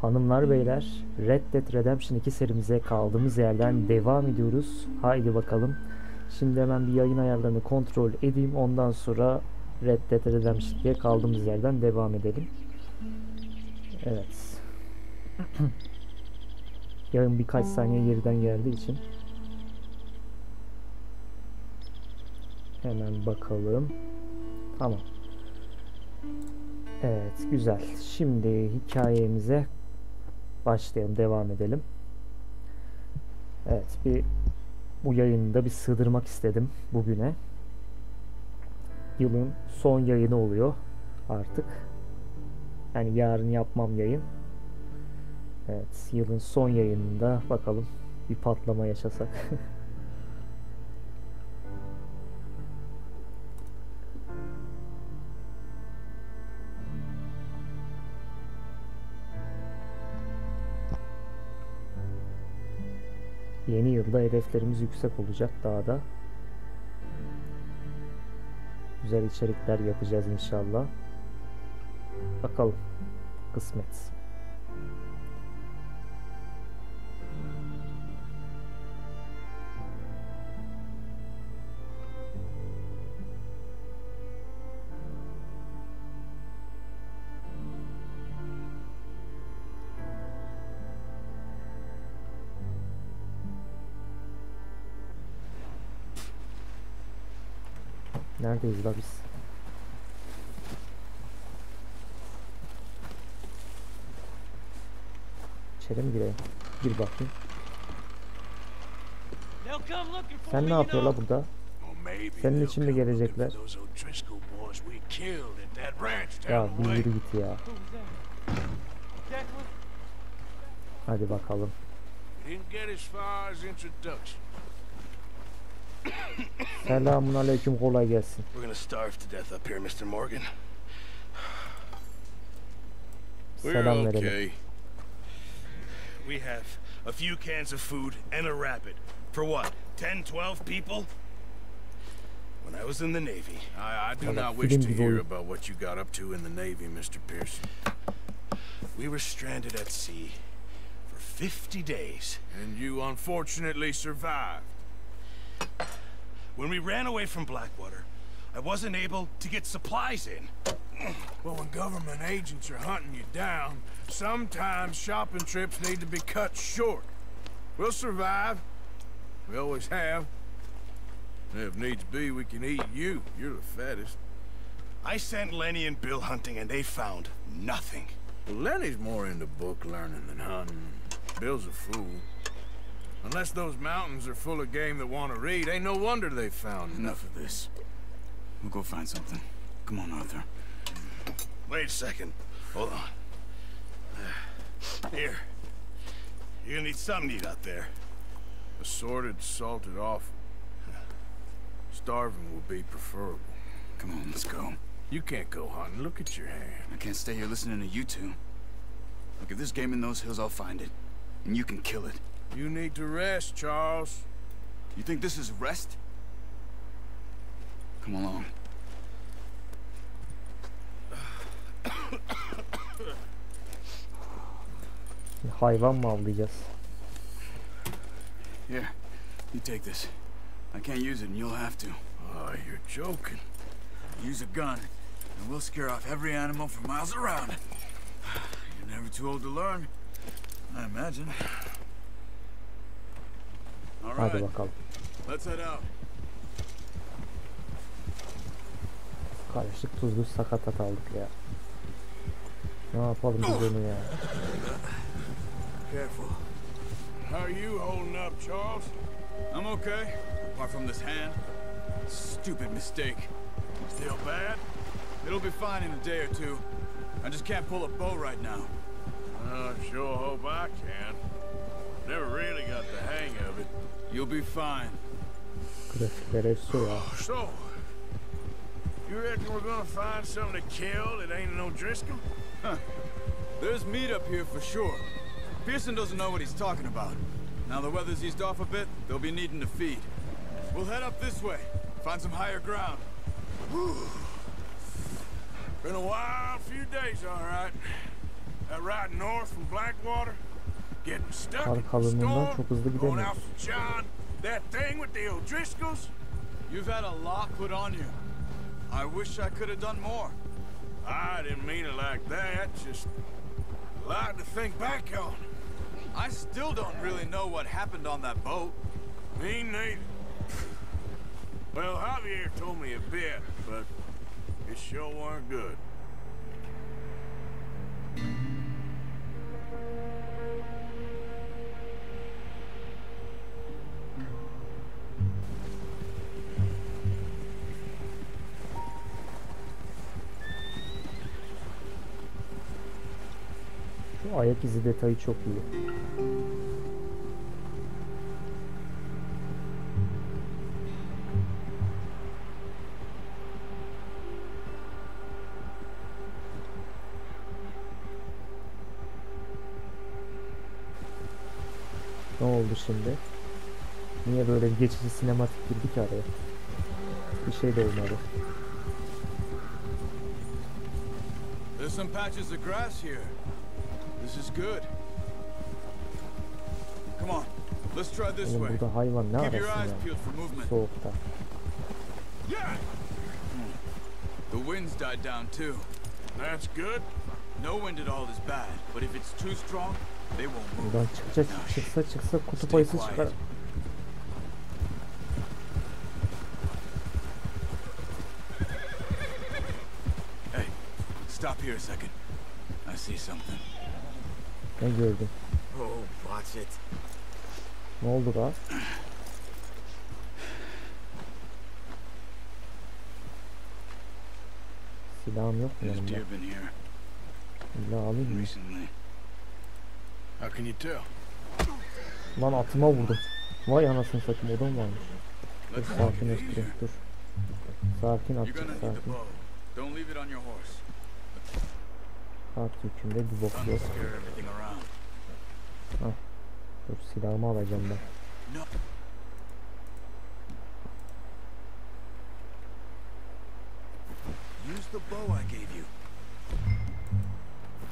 Hanımlar beyler, Red Dead Redemption 2 serimize kaldığımız yerden devam ediyoruz. Haydi bakalım. Şimdi hemen bir yayın ayarlarını kontrol edeyim. Ondan sonra Red Dead Redemption 2'ye kaldığımız yerden devam edelim. Evet. Yayın birkaç saniye geriden geldiği için. Hemen bakalım. Tamam. Evet, güzel. Şimdi hikayemize başlayalım, devam edelim. Evet, bu yayını da bir sığdırmak istedim bugüne. Yılın son yayını oluyor artık. Yani yarın yapmam yayın. Evet, yılın son yayınında bakalım bir patlama yaşasak. Yeni yılda hedeflerimiz yüksek olacak daha da. Güzel içerikler yapacağız inşallah. Bakalım. Kısmet. Neredeyiz la biz? İçeri mi gireyim? Gir bakayım. Sen ne yapıyor la burada? Senin için mi gelecekler? Ya bir yürü git ya. Hadi bakalım. Selamun aleyküm, kolay gelsin. We're gonna starve to death up here, Mr. Morgan. Selam verelim. We have a few cans of food and a rabbit. For what? 10, 12 people? When I was in the Navy, I do not wish to hear about what you got up to in the Navy, Mr. Pearson. We were stranded at sea for 50 days. And you unfortunately survived. When we ran away from Blackwater, I wasn't able to get supplies in. Well, when government agents are hunting you down, sometimes shopping trips need to be cut short. We'll survive. We always have. If needs be, we can eat you. You're the fattest. I sent Lenny and Bill hunting, and they found nothing. Well, Lenny's more into book learning than hunting. Bill's a fool. Unless those mountains are full of game that want to read, ain't no wonder they found enough of this. We'll go find something. Come on, Arthur. Wait a second. Hold on. Here. You're gonna need something to eat out there. Assorted, salted offal. Starving will be preferable. Come on, let's go. You can't go hunting. Look at your hand. I can't stay here listening to you two. Look, if there's game in those hills, I'll find it. And you can kill it. You need to rest, Charles. You think this is rest? Come along. Hayvan mı avlayacağız? Here, you take this. I can't use it and you'll have to. Oh, you're joking. Use a gun, and we'll scare off every animal for miles around. You're never too old to learn, I imagine. All right. Hadi bakalım. Let's head out. Karışık tuzlu sakatat aldık ya. Ne yapalım biz onu ya? Careful. How are you holding up, Charles? I'm okay, apart from this hand. Stupid mistake. Still bad? It'll be fine in a day or two. I just can't pull a bow right now. I sure hope I can. Never really got the hang of it. You'll be fine. Grafikler efso ya. So, you reckon we're gonna find something to kill that ain't no Driscoll? Huh. There's meat up here for sure. Pearson doesn't know what he's talking about. Now the weather's eased off a bit, they'll be needing to feed. We'll head up this way, find some higher ground. Been a wild few days, all right. Riding north from Blackwater, getting stuck Kar in the kalınlığından storm, çok hızlı going gidemiyoruz. out from John, that thing with the O'Driscolls. You've had a lot put on you. I wish I could have done more. I didn't mean it like that, just a lot to think back on. I still don't really know what happened on that boat. Me neither. Well, Javier told me a bit, but it sure weren't good. Şu ayak izi detayı çok iyi. Ne oldu şimdi? Niye böyle bir geçici sinematik girdi ki araya? Bir şey de olmadı. There's some patches of grass here. This is good. Come on, let's try this Oğlum way. burada hayvan ne Keep your arasın eyes ya? peeled for movement. Soğukta. The wind's died down too. That's good. No wind at all is bad, but if it's too strong, they won't move. Buradan çıksa kutup ayısı çıkar. Hey, stop here a second. I see something. Ne gördün? Oh, watch it. Ne oldu da? Silahım yok mu This yanımda? deer been here Silah alayım mı? recently. How can you tell? Lan atıma vurdum. Vay anasını satayım, odam varmış. Dur Let's walk sakin it in öskürüm, here. dur. Sakin You're atacak, gonna need the sakin. bow. Don't leave it on your horse. Kart yükümde bir bok Sun yok. will scare everything around. Dur silahımı alacağım ben. No. Use the bow I gave you.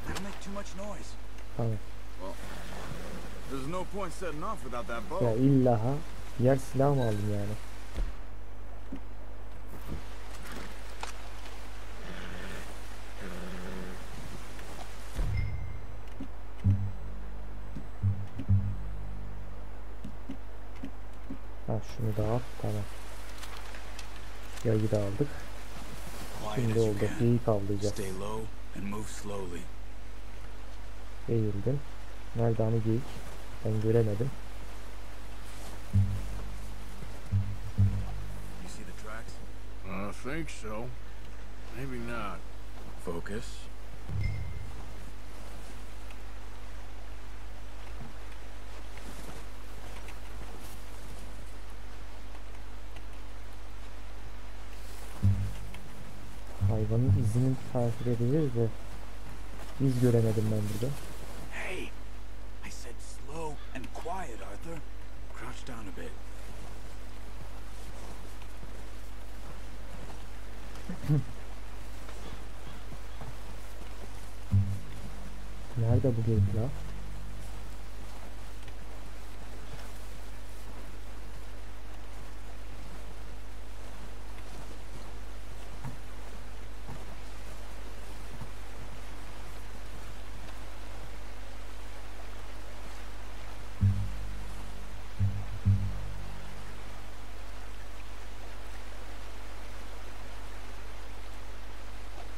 Don't make too much noise. Tamam. Well, there's no point setting off without that bow. Ya illa ha. Diğer silah mı aldım yani? Ha şunu da al. Tamam. Yayı da aldık. Quiet Şimdi as you oldu. can. Geyik avlayacağız. Stay low and move slowly. Eğildim. Nerede hani geyik? Ben göremedim. You see the tracks? I think so. Maybe not. Focus. Hayvanın izini takip edilir de iz göremedim ben burada. Hey, I said slow and quiet, Arthur. Crouch down a bit. Nerede bu geyik la?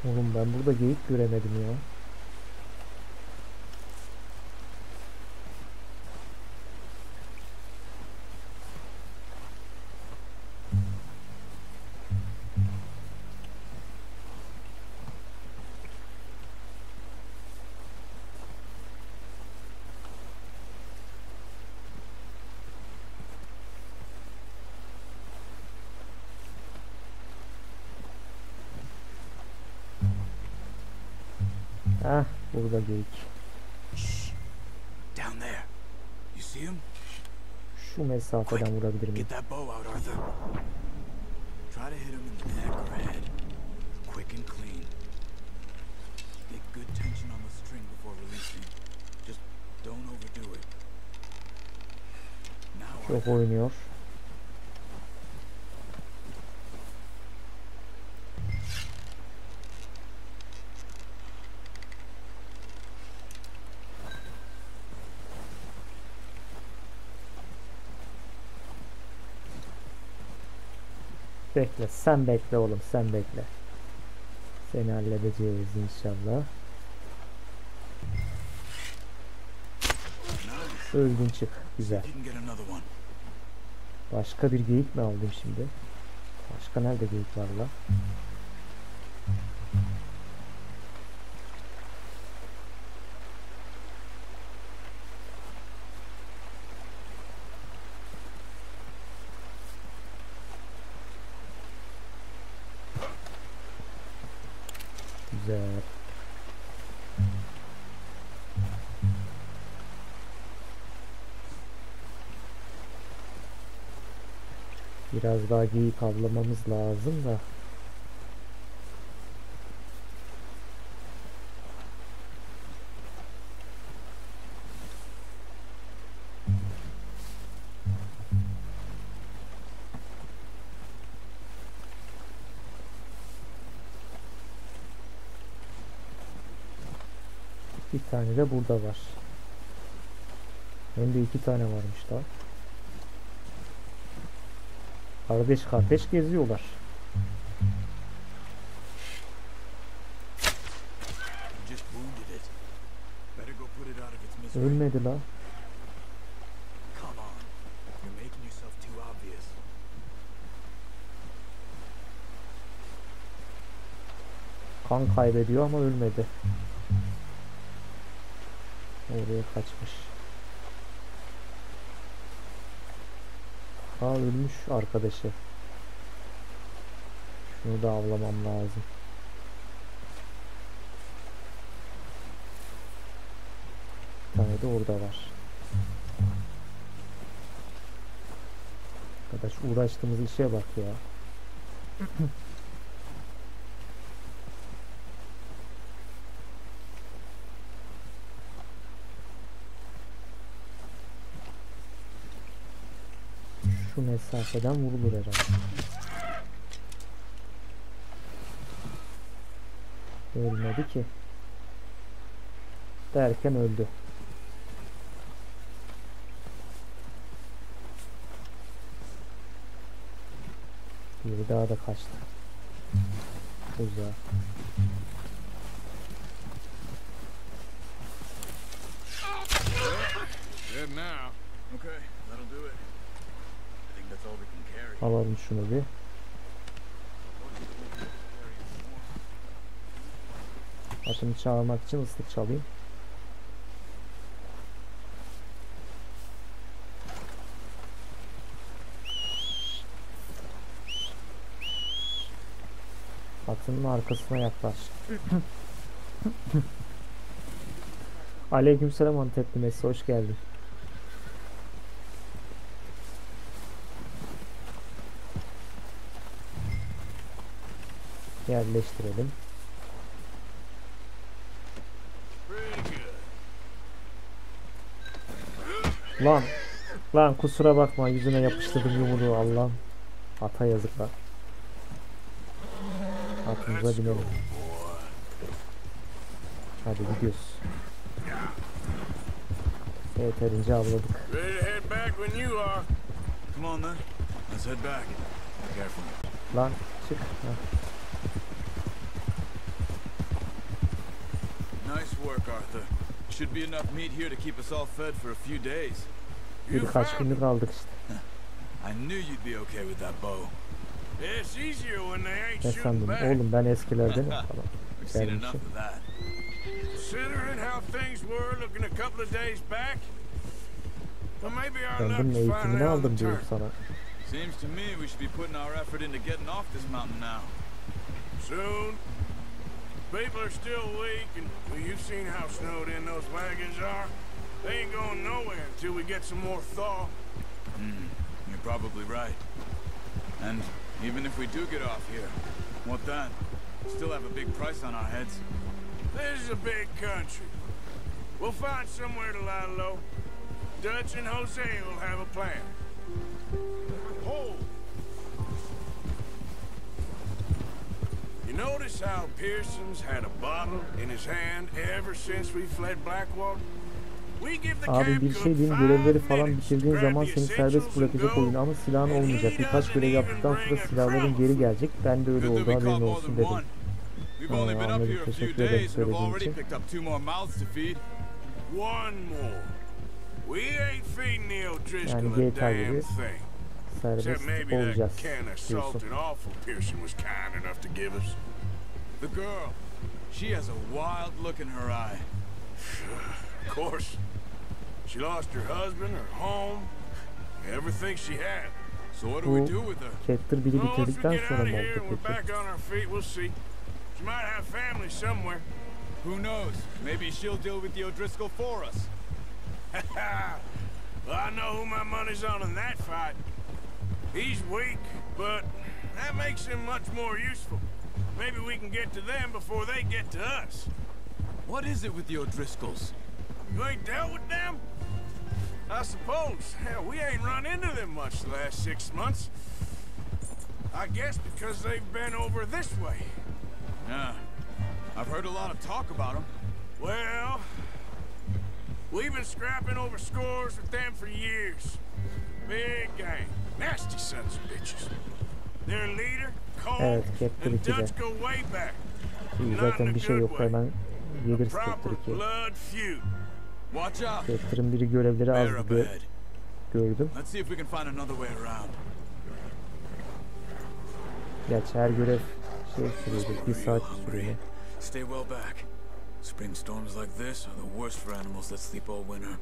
Oğlum ben burada geyik göremedim ya. Ah, burada geyik. Shh. Down there. You see him? Şu mesafeden vurabilir miyim? Get that bow out, Arthur. Try to hit him in the neck or head. Quick and clean. Get good tension on the string before releasing. Çok oynuyor. Bekle, sen bekle oğlum, sen bekle. Seni halledeceğiz inşallah. Öldün, çık. Güzel. Başka bir geyik mi aldım şimdi? Başka nerede geyik var la? Güzel. Biraz daha geyik avlamamız lazım da. Bir tane de burada var. Hem de 2 tane varmış daha. Kardeş kardeş geziyorlar. Ölmedi la. Kan kaybediyor ama ölmedi. Oraya kaçmış. Ha, ölmüş arkadaşı. Şunu da avlamam lazım. Bir tane de orada var. Arkadaş, uğraştığımız işe bak ya. Şu mesafeden vurulur herhalde. Ölmedi ki. Derken öldü. Biri daha da kaçtı. Uzağa. Alalım şunu bir. Atını çağırmak için ıslık çalayım. Atının arkasına yaklaş. Aleykümselam Antepli Messi, hoş geldin. Yerleştirelim. Lan kusura bakma, yüzüne yapıştırdım yumruğu, Allah'ım. Ata yazıklar. Atımıza binelim. Hadi gidiyoruz. Yeterince avladık. Lan çık. Nice work, Arthur. Should be enough meat here to keep us all fed for a few days. Birkaç günlük aldık işte. I knew you'd be okay with that bow. It's easier when they ain't Ne shooting sandın back. oğlum, ben eskilerdenim falan. We've seen enough of that. Considering how things were looking a couple of days back, well, maybe our Kendim luck's eğitimini finally on aldım the diyor turn. sana. Seems to me we should be putting our effort into getting off this mountain now. Soon. People are still weak, and well, you've seen how snowed in those wagons are. They ain't going nowhere until we get some more thaw. You're probably right. And even if we do get off here, what then? We still have a big price on our heads. This is a big country. We'll find somewhere to lie low. Dutch and Jose will have a plan. You notice how Pearson's had a bottle in his hand ever since we fled Blackwater? Abi bir şey diyeyim, görevleri falan bitirdiğin zaman seni serbest bırakacak oyun ama silahın olmayacak. Birkaç görev yaptıktan sonra silahların geri gelecek. Ben de öyle oldu, haberin olsun dedim. Anladım, teşekkür ederim söylediğin için. Yani GTA gibi serbest olacağız diyorsun. The girl, she has a wild look in her eye. Of course. She lost her husband, her home, everything she had. So what do we do with her? Chapter 1'i bitirdikten sonra mı oldu peki? Back on her feet, we'll see. She might have family somewhere. Who knows? Maybe she'll deal with the O'Driscoll for us. Well, I know who my money's on in that fight. He's weak, but that makes him much more useful. Maybe we can get to them before they get to us. What is it with the O'Driscolls? You ain't dealt with them? I suppose. Hell, we ain't run into them much the last 6 months. I guess because they've been over this way. Yeah. I've heard a lot of talk about them. Well, we've been scrapping over scores with them for years. Big gang. Nasty sons of bitches. Their leader, Cole, and Dutch go way back. Zaten bir şey yok, hemen geliriz Chapter 2. Chapter'ın biri görevleri az diye gördüm. Gerçi her görev şey sürüyordu, 1 saat sürüyor. Stay well back. Spring storms like this are the worst for animals that sleep all winter.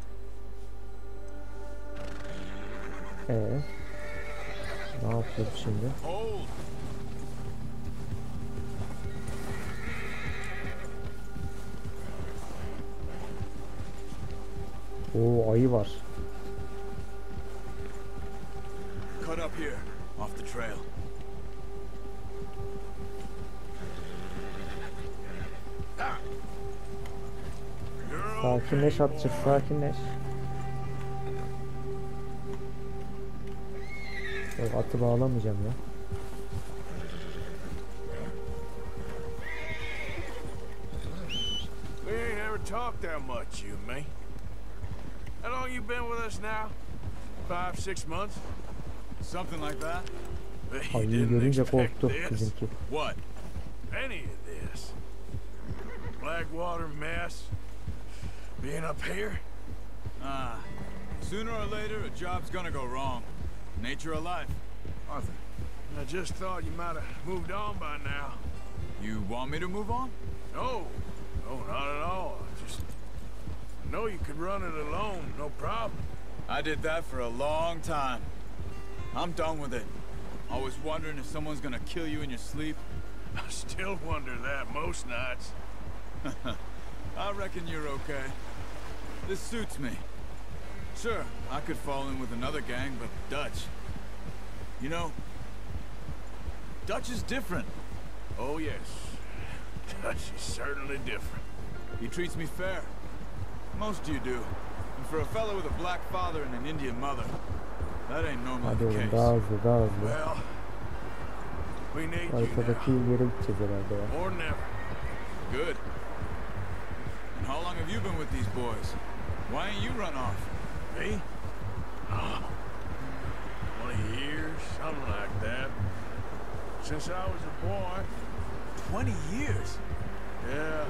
Ne yapıyoruz şimdi? Oo, ayı var. Cut up here, off the trail. Sakinleş atçı, sakinleş. Yok, atı bağlamayacağım ya. We ain't ever talked that much, you and me. How long you been with us now? 5-6 months? Something like that. Ayıyı görünce korktu bizimki. What? Any of this. Blackwater mess. Being up here? Sooner or later a job's gonna go wrong. Nature of life. Arthur. I just thought you might have moved on by now. You want me to move on? No. No, not at all. I know you could run it alone, no problem. I did that for a long time. I'm done with it. Always wondering if someone's gonna kill you in your sleep. I still wonder that most nights. I reckon you're okay. This suits me. Sure, I could fall in with another gang, but Dutch... You know, Dutch is different. Oh, yes. Dutch is certainly different. He treats me fair. Most of you do. And for a fellow with a black father and an Indian mother, that ain't normally the case. Daha hızlı, daha hızlı. Well, we need you Arkadaki yere gideceğiz herhalde ya. More than ever. Good. And how long have you been with these boys? Why ain't you run off? Me? 20 years, something like that. Since I was a boy. 20 years? Yeah.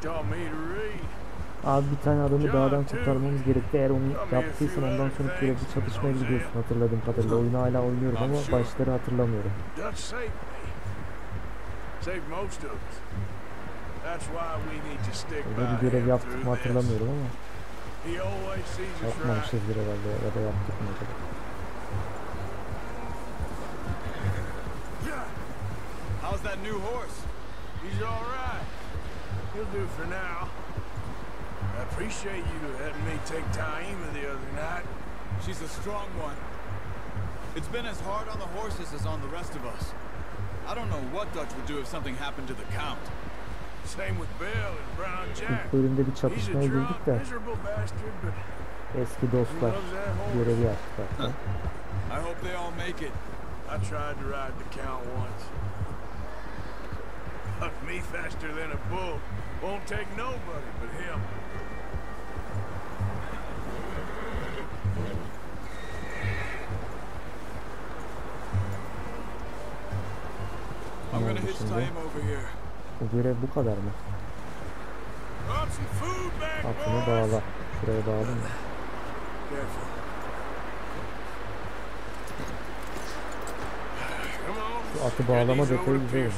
Taught me to read. Abi bir tane adamı dağdan kurtarmamız gerekti. Eğer onu yaptıysan ondan sonra sürekli çatışmaya gidiyorsun hatırladığım kadarıyla. Oyunu hala oynuyorum ama başları hatırlamıyorum. Öyle bir görev yaptık mı hatırlamıyorum ama yapmamışızdır herhalde ya da yaptık mı acaba? How's that new horse? He's all right. He'll do for now. I appreciate you letting me take Taima the other night. She's a strong one. It's been as hard on the horses as on the rest of us. I don't know what Dutch would do if something happened to the Count. Same with Bill and Brown Jack. İlk bölümde bir çatışmaya girdik de. Miserable bastard, but Eski dostlar görevi yaptık hatta. I hope they all make it. I tried to ride the count once. But me faster than a bull won't take nobody but him. I'm gonna hitch time over here. Bu görev bu kadar mı? Brought some food back, Atını boys. bağla. Şuraya bağlı mı? Careful. Come on. Şu atı bağlama detayı güzel olmuş.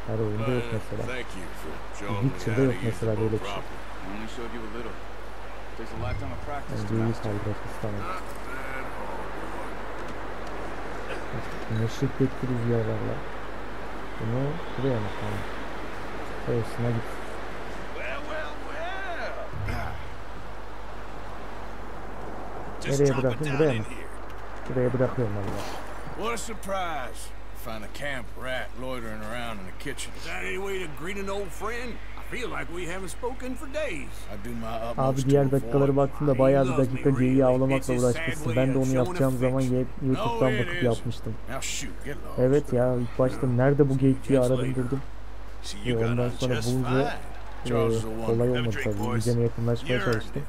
Her oyunda yok mesela. Thank you for showing me Witcher'da how yok to use mesela the böyle boat bir şey. properly. I only showed you a little. Takes a lifetime of practice Bence to iyi master. kaybetmiş tamam. Not bad, boy. Ne şiddetli rüzgarlar var. Bunu buraya mı tamam. Kayısına git. Well, well, well. Just Nereye drop it bıraktın? down Buraya in mı? here. Buraya bırakıyorum valla. What a surprise. Find a camp rat loitering around in the kitchen. Is that any way to greet an old friend? I feel like we haven't spoken for days. I do my utmost Abi to diğer avoid dakikaları baktığımda bayağı bir dakika geyiği avlamakla uğraşmışsın. Ben de onu yapacağım zaman YouTube'dan bakıp yapmıştım. Now shoot, get lost. Evet ya ilk başta nerede bu geyik diye aradım durdum. See, Ve you got ondan on sonra just bulunca fine. Charles is a wonder. kolay Have a olmadı drink, tabii. boys. İyicene yakınlaşmaya You earned çalıştım. it.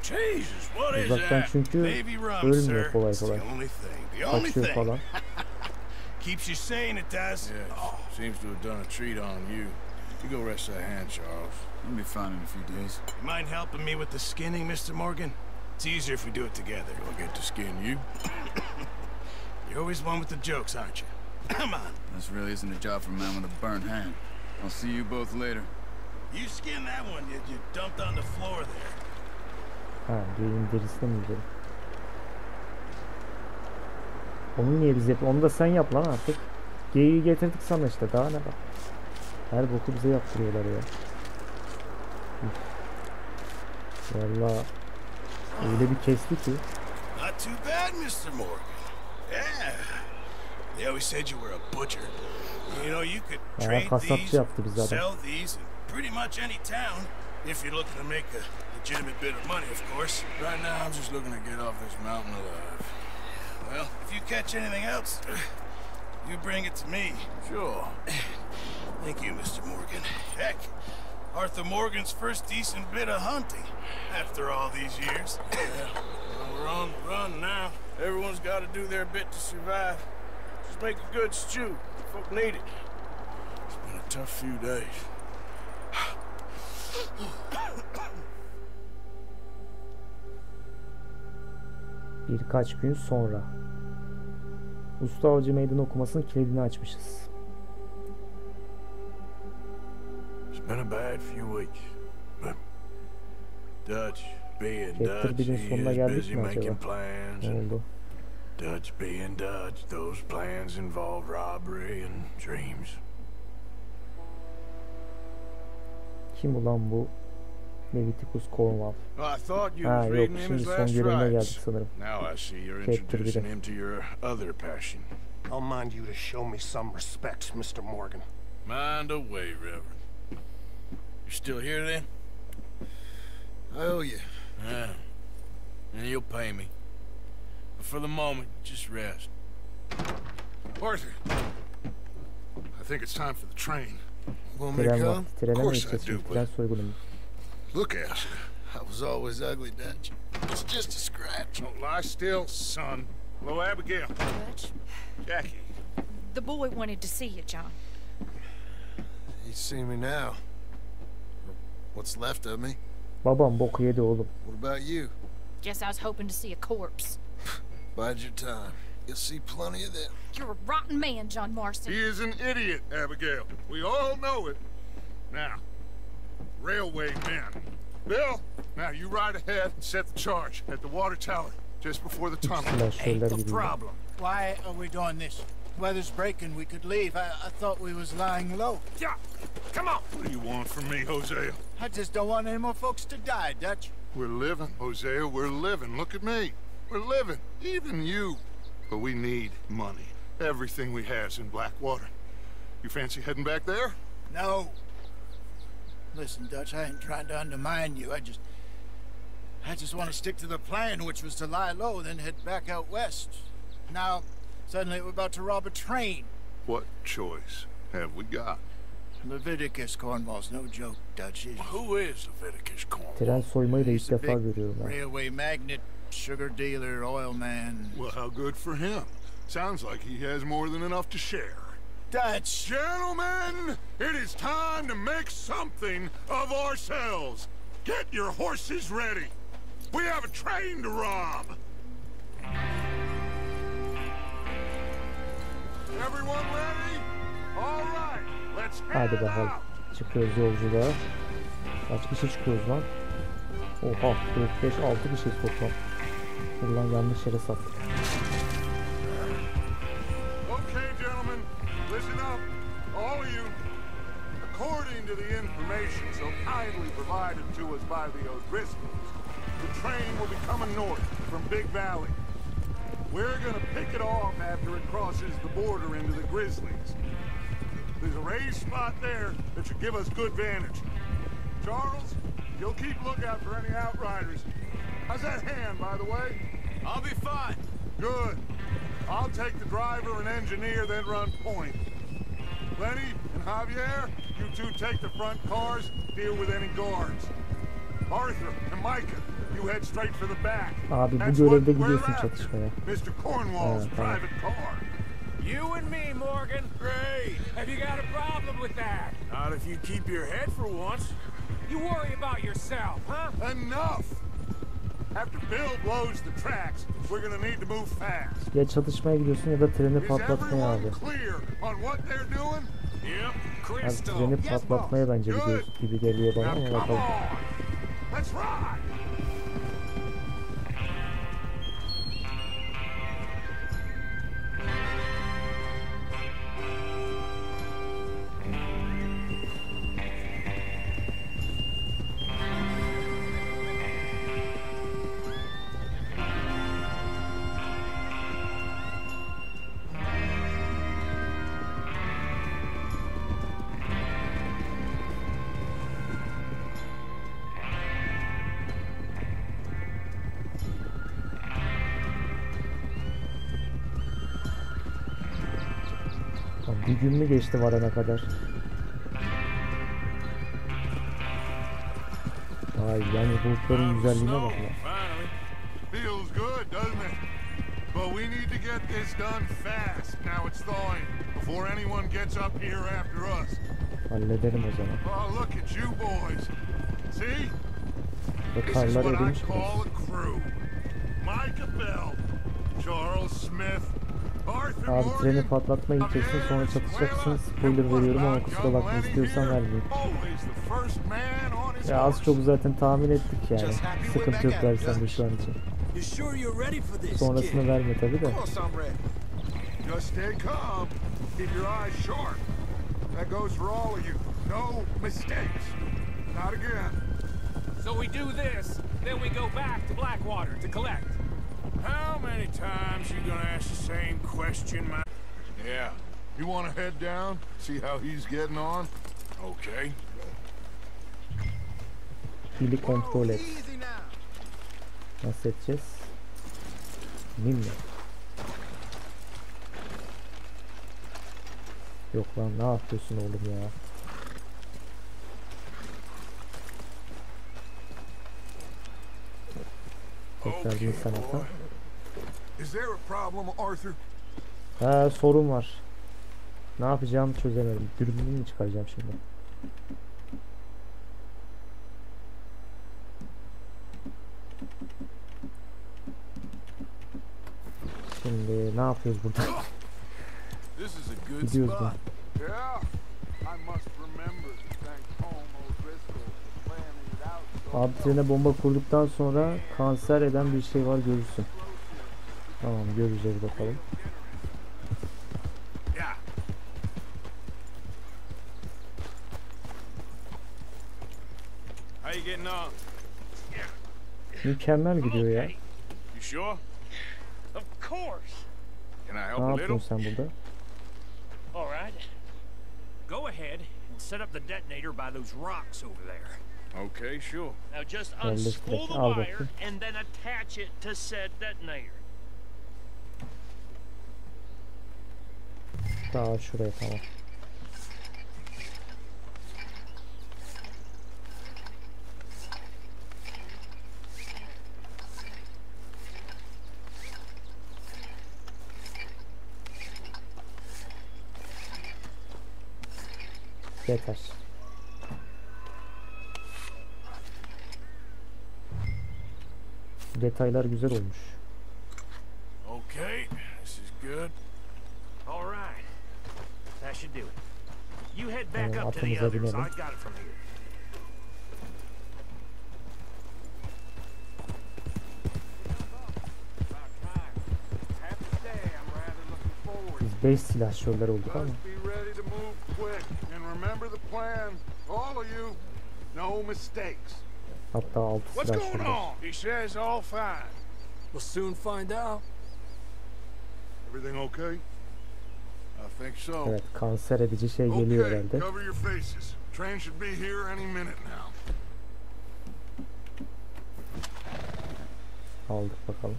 Jesus, what is Uzaktan that? çünkü Baby rum, ölmüyor sir. kolay It's kolay. the only thing. The only Kaçıyor thing. falan. Keeps you sane, it does. Yes, seems to have done a treat on you. You go rest that hand, Charles. I'll be fine in a few days. You mind helping me with the skinning, Mr. Morgan? It's easier if we do it together. I'll get to skin you. You're always one with the jokes, aren't you? Come on. This really isn't a job for a man with a burnt hand. I'll see you both later. You skinned that one you dumped on the floor there. Ha geyiğin derisine mi gidelim? Onu niye biz yapalım? Onu da sen yap lan artık. Geyiği getirdik sana işte daha ne bak. Her boku bize yaptırıyorlar ya. Üf. Valla öyle bir kesti ki. Not too bad, Mr. Morgan. Yeah. They always said you were a butcher. You know, you could trade kasapçı these, yaptı bizi adam. sell these in pretty much any town, if you're looking to make a legitimate bit of money, of course. Right now, I'm just looking to get off this mountain alive. Well, if you catch anything else, you bring it to me. Sure. Thank you, Mr. Morgan. Heck, Arthur Morgan's first decent bit of hunting after all these years. Yeah, well, we're on the run now. Everyone's got to do their bit to survive. Just make a good stew. Folk need it. It's been a tough few days. Birkaç gün sonra. Usta avcı meydan okumasının kilidini açmışız. It's been a bad few weeks, but Dutch being Chapter Dutch, 1'in he sonuna is geldik busy mi making acaba? plans, Ne and oldu? Dutch being Dutch, those plans involve robbery and dreams. Kim ulan bu? Leviticus Cornwall. Well, I thought you Ha was yok reading him şimdi his son last görevine geldik rites. sanırım. Now I see you're Chapter introducing 1'e. him to your other passion. I'll mind you to show me some respect, Mr. Morgan. Mind away, Reverend. You still here then? I owe you. Yeah. And you'll pay me. But for the moment, just rest. Arthur, I think it's time for the train. Want me to Tren come? vakti. Trene mi course I gideceğiz? do, Tren but soygunu mu? Look at you. I was always ugly, Dutch. It's just a scratch. Don't lie still, son. Hello, Abigail. Dutch, Jackie. the boy wanted to see you, John. You see me now. What's left of me? Babam boku yedi oğlum. What about you? Guess I was hoping to see a corpse. Bide your time. You'll see plenty of them. You're a rotten man, John Marston. He is an idiot, Abigail. We all know it. Now, railway men. Bill, now you ride ahead and set the charge at the water tower just before the tunnel. Silahşörler gibi. Problem. Why are we doing this? Weather's breaking. We could leave. I thought we was lying low. Yeah, come on. What do you want from me, Hosea? I just don't want any more folks to die, Dutch. We're living, Hosea, we're living. Look at me. We're living, even you. But we need money. Everything we have's in Blackwater. You fancy heading back there? No. Listen, Dutch, I ain't trying to undermine you. I just want to stick to the plan, which was to lie low, then head back out west. Now, suddenly we're about to rob a train. What choice have we got? Leviticus Cornwall's no joke, Dutch. Who is Leviticus Cornwall? Tren soymayı da ilk He's a defa big görüyorum ben. railway magnate, sugar dealer, oil man. Well, how good for him. Sounds like he has more than enough to share. Dutch! Gentlemen, it is time to make something of ourselves. Get your horses ready. We have a train to rob. Everyone ready? All right, let's head Hadi bakalım. out. Çıkıyoruz yolculuğa. Kaç kişi çıkıyoruz lan? Oha 4, 5, 6 kişi toplam. Ulan yanlış yere sattık. Okay, gentlemen, listen up, all of you. According to the information so kindly provided to us by the O'Driscolls, the train will be coming north from Big Valley. We're gonna pick it off after it crosses the border into the Grizzlies. There's a raised spot there that should give us good vantage. Charles, you'll keep lookout for any outriders. How's that hand, by the way? I'll be fine. Good. I'll take the driver and engineer, then run point. Lenny and Javier, you two take the front cars, deal with any guards. Arthur and Micah, you head straight for the back. Abi bu That's görevde what we're gidiyorsun after. çatışmaya. Mr. Cornwall's Evet, private car. You and me, Morgan. Great. Have you got a problem with that? Not if you keep your head for once. You worry about yourself, huh? Enough! After Bill blows the tracks, we're gonna need to move fast. Ya çatışmaya gidiyorsun ya da treni Is patlatmaya abi. everyone clear on what they're doing? Yep. Abi treni patlatmaya bence gidiyoruz gibi geliyor bana Now ama come bakalım. on! Let's ride! Bir gün mü geçti varana kadar? Vay yani bulutların güzelliğine bak ya. Finally. Feels good, doesn't it? But we need to get this done fast. Now it's thawing, before anyone gets up here after us. Hallederim o zaman. Oh, look at you boys. See? Ve This is karlar what I erimiş call biraz. a crew. Micah Bell, Charles Smith, Arthur Abi treni Morgan, patlatmaya gideceksin sonra çatışacaksın. Spoiler veriyorum ama kusura bakma istiyorsan vermeyeyim. always the first man on his Ya az horse. çok zaten tahmin ettik yani. Sıkıntı yok versen de şu an için. You sure you're ready for this? Sonrasını verme tabi de. Of course I'm ready. Just stay calm. Keep your eyes sharp. That goes for all of you. No mistakes. Not again. So we do this, then we go back to Blackwater to collect. How many times you gonna ask the same question, man? Yeah. You want to head down? See how he's getting on? Okay. Pili kontrol et. Easy now. Nasıl edeceğiz? Mimle. Yok lan ne yapıyorsun oğlum ya? Tekrar bir sanata. Is there a problem, Arthur? Ha sorun var. Ne yapacağım çözemedim. Dürbünü mü çıkaracağım şimdi? Şimdi ne yapıyoruz burada? This is a good Gidiyoruz spot. ben. Yeah. I must remember to thank Home O'Driscoll for planning it out. Abi trene bomba kurduktan sonra kanser eden bir şey var görürsün. Tamam göreceğiz bakalım. Yeah. How you getting on? Mükemmel gidiyor ya. You sure? Of course. Can I help Ne a little? yapıyorsun sen burada? All right. Go ahead and set up the detonator by those rocks over there. Okay, sure. Now just Yerleştirek. unspool the Al wire bakayım. and then attach it to said detonator. Daha şuraya, tamam. Yeter. Detaylar güzel olmuş. Okay, this is good. All right. That should do it. You head back Tamam, up to the atımıza others. I binelim. got it from here. Biz 5 silahşörler olduk ama. Let's be ready to move quick. And remember the plan. All of you. No mistakes. Hatta 6 What's going silahşörler. on? He says all fine. We'll soon find out. Everything okay? I think so. Evet, kanser edici şey geliyor Okay, herhalde. cover your faces. Train should be here any minute now. Aldık bakalım.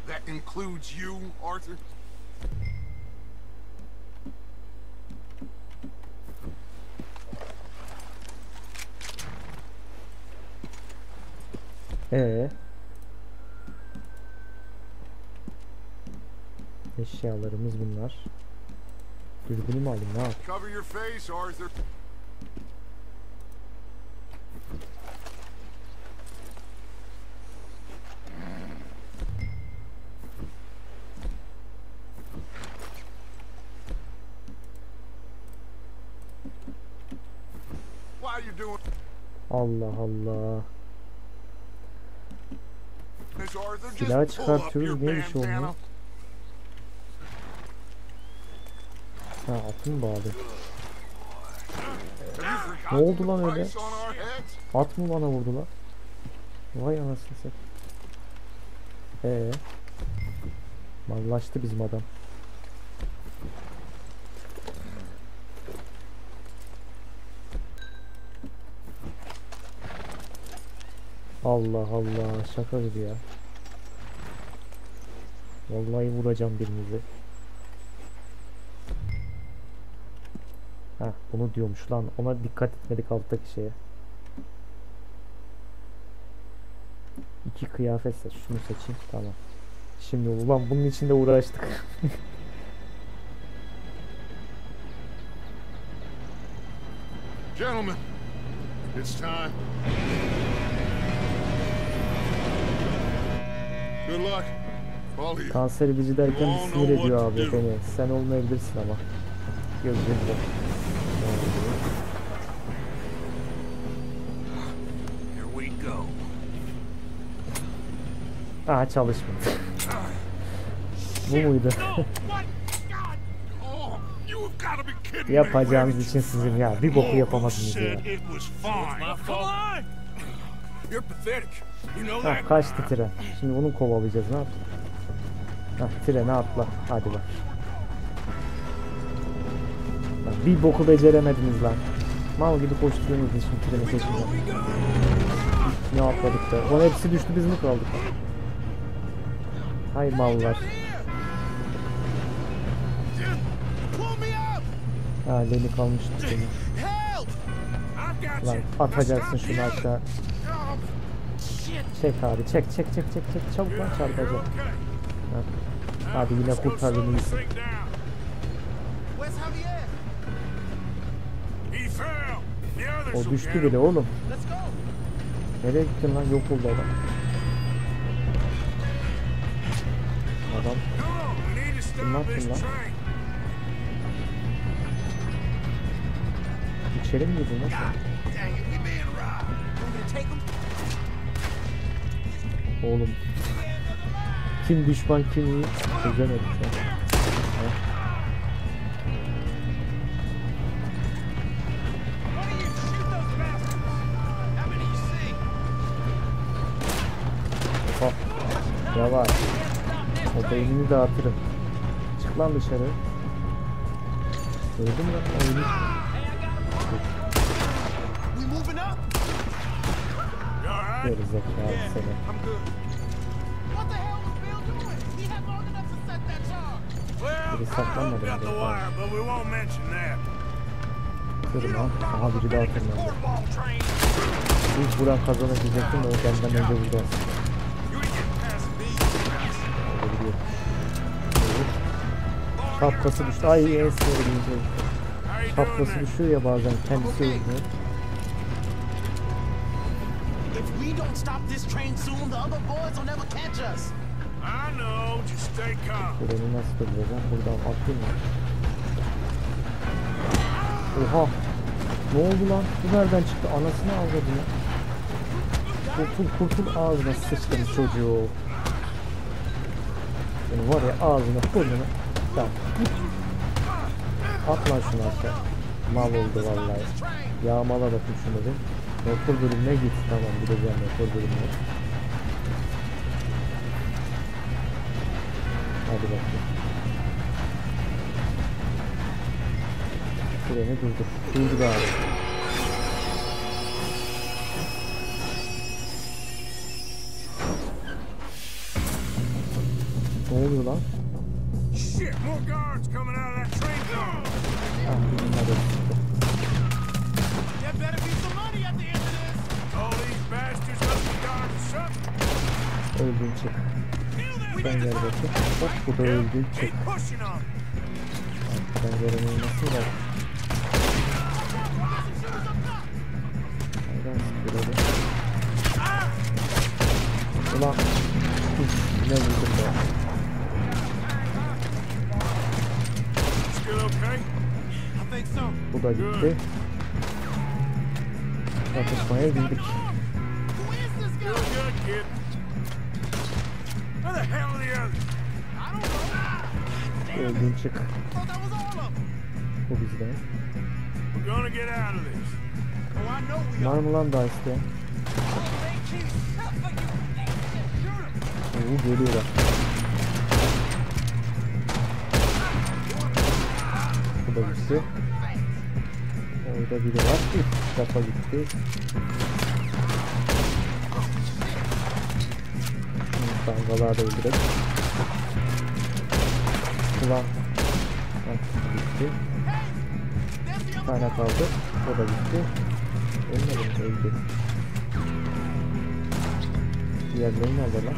That includes you, Arthur? Eşyalarımız bunlar. Dürbünü mü alayım, ne yapayım? Cover your face, Arthur. Why are you doing Allah Allah. this, Arthur? Silahı Just pull up çıkartıyoruz, your niye bir şey olmuyor? bandana. Ha, atı mı bağlı? Have you forgotten Ne oldu lan the öyle? price on our heads? At mı bana vurdu lan? Vay anasını satayım. Mallaştı bizim adam. Allah Allah, şaka gibi ya. Vallahi vuracağım birinizi. Ha, bunu diyormuş lan. Ona dikkat etmedik alttaki şeye. 2 kıyafet seç. Şunu seçeyim. Tamam. Şimdi ulan bunun için de uğraştık. Gentlemen, it's time. Good luck, all of you. Kanser edici derken bir sinir ediyor abi beni. Sen olmayabilirsin ama. Gözlerinde. Here we go. Aha, çalışmadı. Bu muydu? Oh, you have got to be kidding me. Yapacağınız için sizin ya. Bir boku yapamadınız ya. Said it was fine. Come on! You're pathetic. You know Hah, that? kaçtı tren. Şimdi bunu kovalayacağız, ne yapalım? Hah, trene atla. Hadi bak. Lan bir boku beceremediniz lan. Mal gibi koşturuyorsunuz şimdi trenin peşinden. Ne atladık da. Onun hepsi düştü, biz mi kaldık? Hay mallar. Ha, Leni kalmıştı seni. Lan atacaksın şunu aşağı. Çek abi, çek çabuk lan, çarpacak. Ha. Hadi yine kurtar beni, iyisin. He fell. The others O will düştü get bile him. oğlum. Nereye gittin lan, yok oldu adam. Adam Come on, we need to Bunlar stop this kim lan? train. içeri mi girdin lan sen? Dang it, we being robbed. Oğlum. Kim düşman kim iyi çözemedik ya. Hop. Yavaş. O beynini dağıtırım. Çık lan dışarı. Öldüm lan. Öldüm. Geri zekalı seni. Biri saklanmadı mı? Kırma. Aha biri daha tırmandı. İlk vuran kazanabilecektim de o benden önce vurdu. Şapkası düştü. Ay en sevdiğim. Şapkası düşüyor ya bazen kendisi ölüyor. Treni nasıl durduracağım? Buradan atlayayım mı? Oha! Ne oldu lan? Bu nereden çıktı? Anasını avradı ya. Kurtul ağzına sıçtım çocuğu. Yani var ya ağzına burnuna. Tamam. At lan şunu aşağı. Mal oldu vallahi. Yağmala bakın şunu bir. Motor bölümüne git. Tamam gideceğim motor bölümüne. Hadi bakayım. Treni durdur. Durdur abi. Ne oluyor lan? Shit, more guards coming out of that train car. Ah, bunlar da çıktı. There better be some money at the end of this. All these bastards must be guards or something. Öldün çık. Sen gel bakayım. Bak bu da öldü çık. Keep pushing on. Ben görünüyor nasıl var? Nereden sıkıyor öyle? Ulan. Ne vurdum be? Still okay? I think so. Bu da gitti. Çatışmaya girdik. Still good, kid. Where the hell are the others? I don't know. Öldün çık. Thought that was all of them. Bu bizden. We're gonna get out of this. Oh, I know we are. Var mı lan daha isteyen? Oo geliyorlar. Bu da gitti. Orada biri var. Üf, kafa gitti. Dalgalar da öldürek. Ulan. Bak gitti. Bir tane kaldı. O da gitti. Ölmedi mi? Öldü. Diğerleri nerede lan?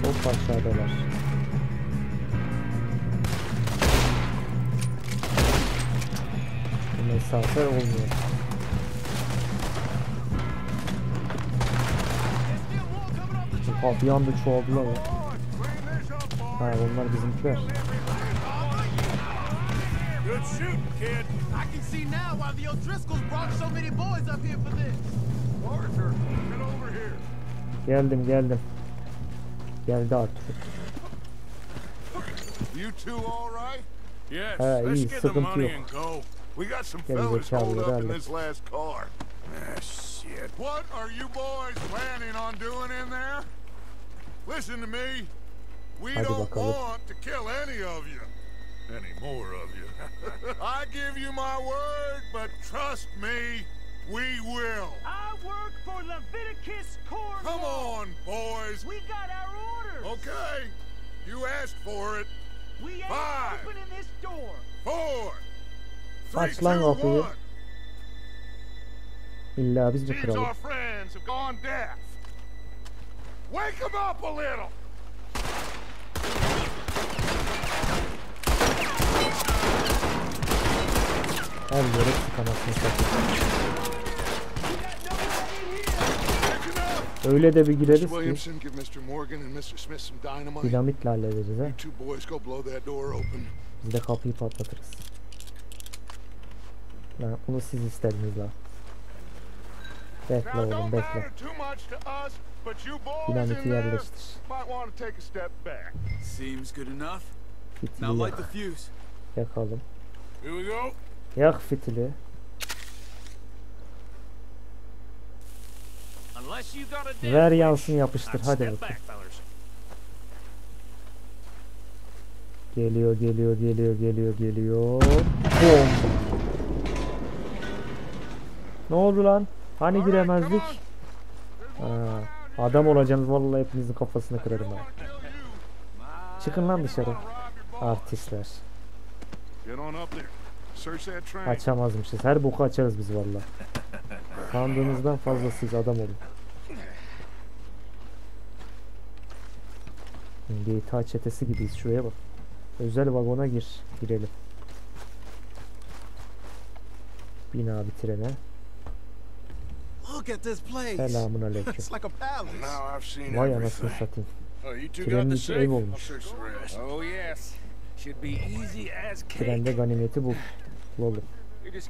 Çok aşağıdalar. Bu mesafe olmuyor. Oha bir anda çoğaldılar ya. Ha onlar bizimkiler. Good shoot, kid. I can see now why the O'Driscolls brought so many boys up here for this. Arthur, get over here. Geldim. Geldi Arthur. You two all right? Yes, Ha, let's iyi, get the sıkıntı money yok. and go. We got some Gel fellas zekalı holed up in hallet. this last car. Ah, shit. What are you boys planning on doing in there? Listen to me. We Hadi don't bakalım. want to kill any of you. Any more of you. I give you my word, but trust me, we will. I work for Leviticus Corps. Come on, boys. We got our orders. Okay, you asked for it. We ain't 5, opening this door. 4, 3, Aç 2, lan kapıyı. 1. İlla biz mi Seems kıralım? our friends have gone deaf. Wake them up a little. Her yere tıkanasını satayım. Öyle de bir gireriz ki Williamson, give Mr. Morgan and Mr. Smith some dynamite. dinamitle hallederiz ha. You two boys go blow that door open. Biz de kapıyı patlatırız. Lan bunu siz istediniz lan. Bekle Now, oğlum don't bekle. matter too much to us, but you boys in Dinamiti there yerleştir. might want to take a step back. Seems good enough. Fitili Now light yak. the fuse. Yakalım. Here we go. Yak fitili. Unless you got a Ver death yansın wish, yapıştır I'd hadi step bakayım. back, fellas. Geliyor. Bom. Ne oldu lan? Hani giremezdik? Adam olacaksınız vallahi, hepinizin kafasını kırarım ha. Çıkın lan dışarı. Artistler. Açamazmışız. Her boku açarız biz vallahi. Sandığınızdan fazlasıyız, adam olun. GTA çetesi gibiyiz, şuraya bak. Özel vagona girelim. Bin abi trene. Selamun aleyküm. Vay anasını satayım. Trenin içi ev olmuş. Trende ganimeti bulalım.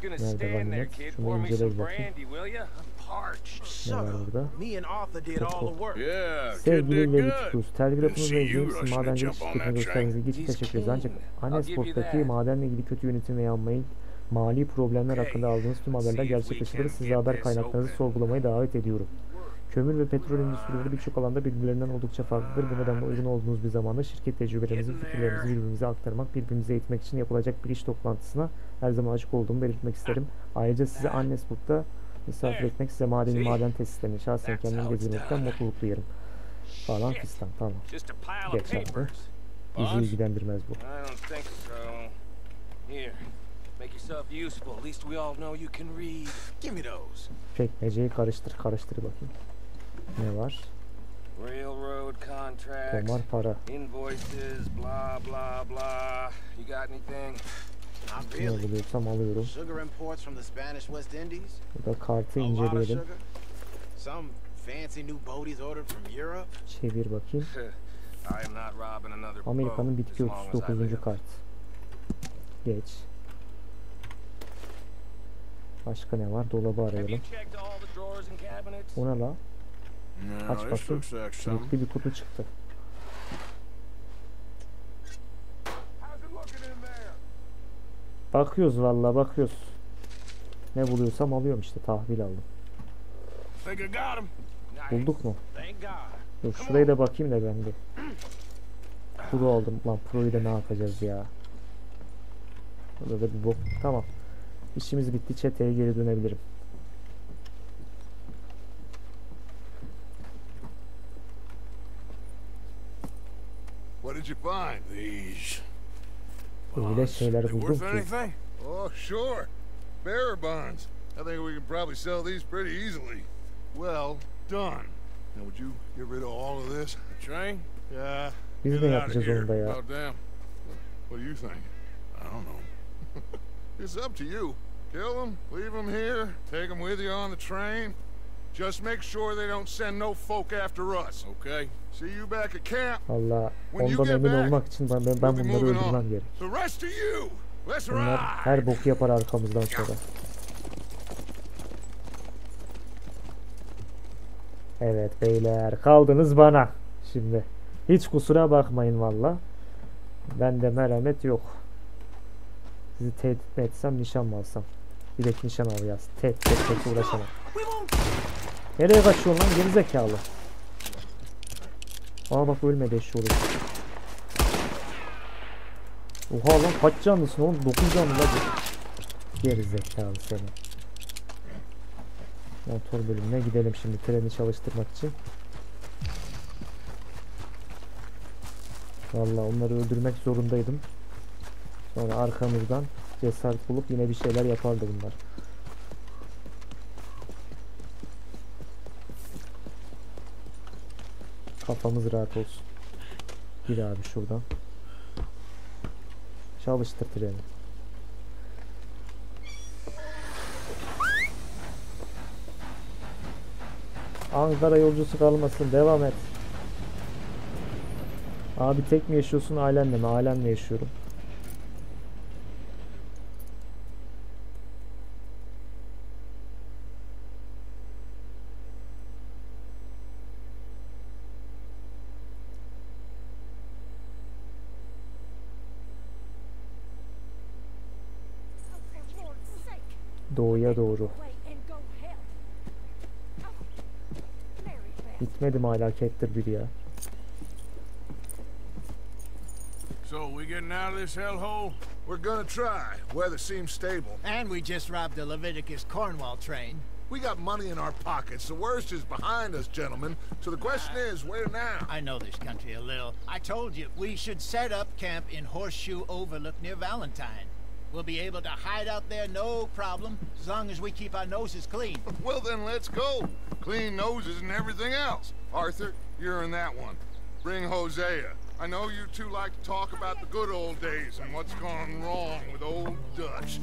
Nerede ganimet? Şunu inceleyelim bakayım. Ne var burada? Sevgili Leviticus, telgrafınızla ilgili sizin madencilik şirketine gösterdiğiniz ilgi için teşekkür ederiz. Ancak Anesport'taki madenle ilgili kötü yönetim ve yanmayın, mali problemler hakkında aldığınız tüm haberler gerçek dışıdır. Size haber kaynaklarınızı sorgulamaya davet ediyorum. Kömür ve petrol endüstrileri birçok alanda birbirlerinden oldukça farklıdır. Bu nedenle uygun olduğunuz bir zamanda şirket tecrübelerinizi, fikirlerinizi birbirimize aktarmak, birbirimize eğitmek için yapılacak bir iş toplantısına her zaman açık olduğumu belirtmek isterim. Ayrıca sizi Anesport'ta misafir etmek, size maden tesislerini şahsen kendim gezdirmekten mutluluk duyarım. Falan fistan, tamam. Geç abi. Bizi ilgilendirmez bu. Çekmeceyi karıştır bakayım. Ne var? Tomar para. Ne buluyorsam alıyorum. Burada kartı inceleyelim. Çevir bakayım. Amerika'nın bitki 39. kart. Geç. Başka ne var? Dolabı arayalım. O ne la? Aç bakayım. Kilitli bir kutu çıktı. Bakıyoruz vallahi, bakıyoruz. Ne buluyorsam alıyorum işte, tahvil aldım. Bulduk mu? Dur şuraya da bakayım da ben de. Pro aldım lan, Pro'yu da ne yapacağız ya? Burada da bir bok. Tamam. İşimiz bitti, çeteye geri dönebilirim. What did you find? These. Öyle şeyler buldum ki. Oh, sure. Bearer bonds. I think we can probably sell these pretty easily. Well done. Now, would you get rid of all of this? The train? Yeah. Biz ne yapacağız onda ya? Oh, damn. What do you think? I don't know. It's up to you. Kill them, leave them here, take them with you on the train. Just make sure they don't send no folk after us, okay? See you back at camp. Allah, ondan emin olmak için ben bunları öldürmem gerek. The rest of you, let's ride. Bunlar her boku yapar arkamızdan sonra. Evet beyler, kaldınız bana. Şimdi hiç kusura bakmayın valla. Bende merhamet yok. Sizi tehdit mi etsem, nişan mı alsam? Bir de nişan al yaz. Tehdit uğraşamam. Nereye kaçıyorsun lan gerizekalı? Aa bak ölmedi eşi olur. Oha lan kaç canlısın oğlum? 9 canlı la bu. Gerizekalı seni. Motor bölümüne gidelim şimdi treni çalıştırmak için. Vallahi onları öldürmek zorundaydım. Sonra arkamızdan cesaret bulup yine bir şeyler yapardı bunlar. Kafamız rahat olsun. Gir abi şuradan. Çalıştır treni. Ankara yolcusu kalmasın. Devam et. Abi tek mi yaşıyorsun, ailenle mi? Ailemle yaşıyorum. Doğuya doğru. Bitmedi mi hala Cat'tir bir ya? So, we getting out of this hellhole? We're gonna try. Weather seems stable. And we just robbed the Leviticus Cornwall train. We got money in our pockets. The worst is behind us, gentlemen. So the question is, where now? I know this country a little. I told you, we should set up camp in Horseshoe Overlook near Valentine. We'll be able to hide out there, no problem, as long as we keep our noses clean. Well, then let's go. Clean noses and everything else. Arthur, you're in that one. Bring Hosea. I know you two like to talk about the good old days and what's gone wrong with old Dutch.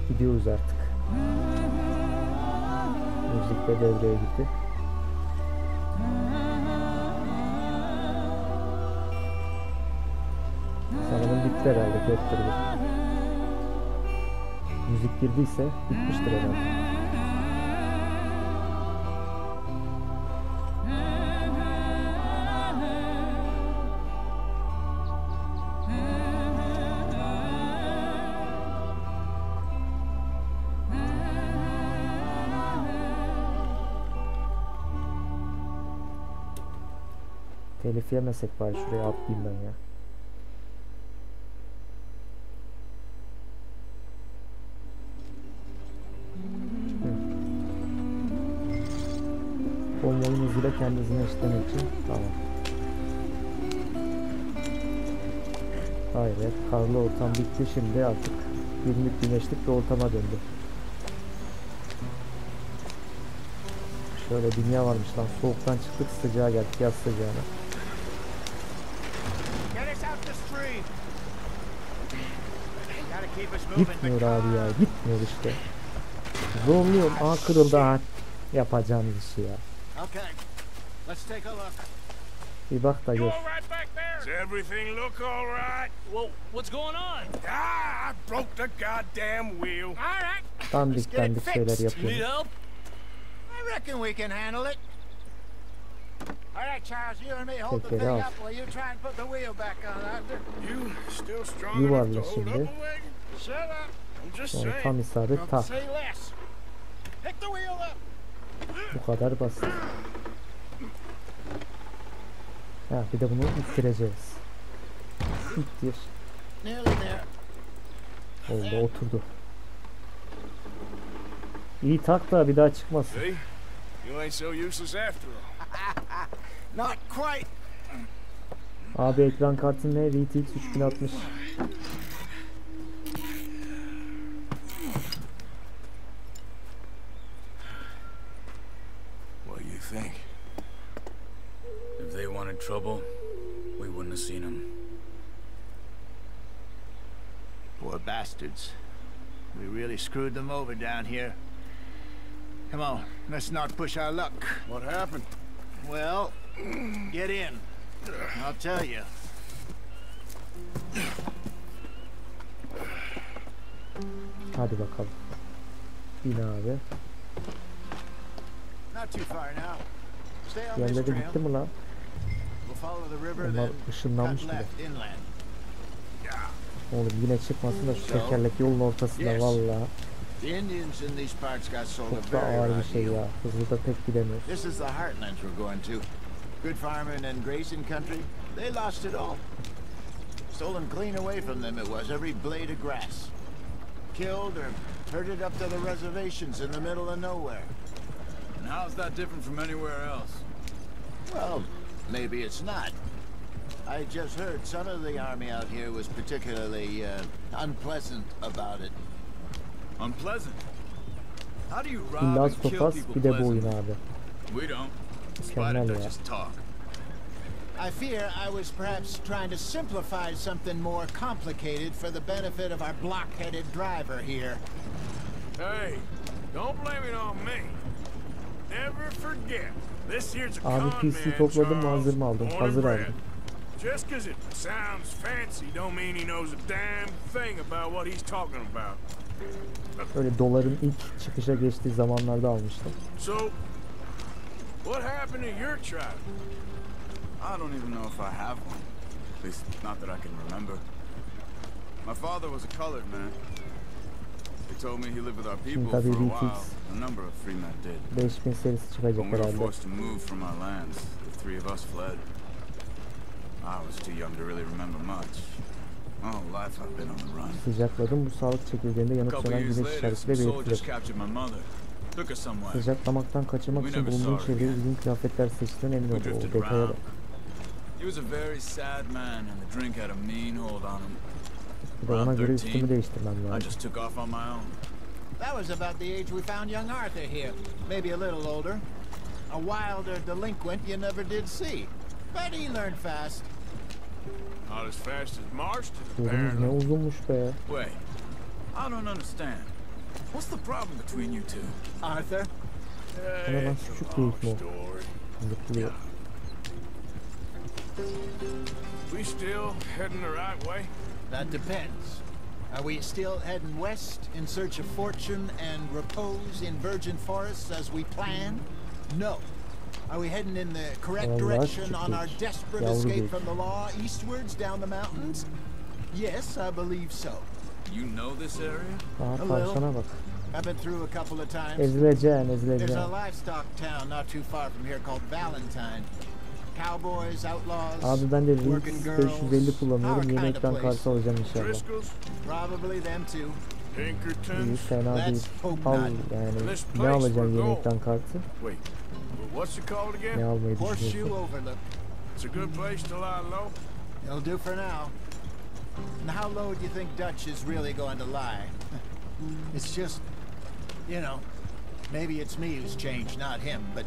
Gidiyoruz artık. Müzik de devreye gitti. Sanırım bitti herhalde. Götürdü. Müzik girdiyse bitmiştir herhalde. Telif yemesek bari, şuraya atlayayım ben ya. Konvoyun hızıyla kendisine eşitlemek için. Tamam. Hayır, karlı ortam bitti, şimdi artık günlük güneşlik bir ortama döndü. Şöyle dünya varmış lan, soğuktan çıktık sıcağa geldik, yaz sıcağına. Gitmiyor abi ya, gitmiyor işte. Zorluyorum, kırıldı ha. Yapacağımız işi ya. Bir bak da gör. Does everything look all right? Well, what's going on? I broke the goddamn wheel. All right. Dandik şeyler yapıyor. Need help? I reckon we can handle it. All right, Charles, you and me hold the thing up while you try and put the wheel back on, Arthur. You still strong enough to hold up a wagon? Shut up. I'm just Sonra saying. tam isabet tak. Say less. Pick the wheel up. Bu kadar basit. Ha, bir de bunu ittireceğiz. İttir. Nearly there. Oldu, oturdu. İyi tak da bir daha çıkmasın. See? You ain't so useless after all. Not quite. Abi ekran kartın ne? RTX 3060. What do you think? If they wanted trouble, we wouldn't have seen them. Poor bastards. We really screwed them over down here. Come on, let's not push our luck. What happened? Well, get in. I'll tell you. Hadi bakalım. Bin abi. Not too far now. Stay on this Yerleri trail. gitti mi lan? We'll follow the river, Onlar then ışınlanmış cut bile. left inland. Oğlum yine çıkmasın da şu tekerlek yolun ortasında valla. The Indians in these parts got sold a Çok da very ağır bir hard şey deal. ya. Hızlı da pek gidemiyor. This is the heartland we're going to. Good farming and grazing country. They lost it all. Stolen clean away from them it was, every blade of grass. Killed or herded up to the reservations in the middle of nowhere. And how's that different from anywhere else? Well, maybe it's not. I just heard some of the army out here was particularly unpleasant about it. Unpleasant? How do you rob Last and of kill Us people bir de bu oyun pleasantly? abi. We don't. Mükemmel Spider ya. just talk. I fear I was perhaps trying to simplify something more complicated for the benefit of our block-headed driver here. Hey, don't blame it on me. Never forget. This here's a Abi con PC man, topladım mı, Charles, hazır mı aldım? born and Hazır bred. aldım. Just 'cause it sounds fancy don't mean he knows a damn thing about what he's talking about. Öyle doların ilk çıkışa geçtiği zamanlarda almıştım. So, what happened to your tribe? I don't even know if I have one. At least, not that I can remember. My father was a colored man. They told me he lived with our people for a while. A number of free men did. 5000 serisi çıkacak When we were herhalde. forced to move from our lands, the three of us fled. I was too young to really remember much. All life I've been on the run. Sıcakladım. Bu sağlık çekirdeğinde yanıp sönen güneş işaretiyle belirtilir. Sıcaklamaktan kaçınmak için bulunduğun çevreye uygun kıyafetler seçtiğinden emin ol. O detaya bak. He was a very sad man and the drink had a mean hold on him. Bir de ona göre üstümü değiştirmem I lazım. just took off on my own. That was about the age we found young Arthur here. Maybe a little older. A wilder delinquent you never did see. But he learned fast. Not as fast as Marston, Yolumuz ne apparently. uzunmuş be. Wait, I don't understand. What's the problem between you two? Arthur? Bana lan It's a küçük long büyük mü? story. Zıplıyor. We still heading the right way? That depends. Are we still heading west in search of fortune and repose in virgin forests as we planned? No. Are we heading in the correct direction on our desperate escape from the law eastwards down the mountains? Yes, I believe so. You know this area? Aha tavşana bak. I've been through a couple of times. Ezileceksin, There's ezileceksin. a livestock town not too far from here called Valentine. Cowboys, outlaws, Abi ben de working Reels girls. 550 kullanıyorum. Our Yeni kind of ekran place. kartı alacağım inşallah. Driscoll's? Probably them too. İyi, Pinkertons? fena değil. Let's hope Al not. yani. This Ne place alacaksın we're yeni going. ekran kartı? Wait, what's it called Ne again? almayı Horseshoe düşünüyorsun? Overlook. It's a good place to lie low. It'll do for now. And how low do you think Dutch is really going to lie? It's just, you know, maybe it's me who's changed, not him, but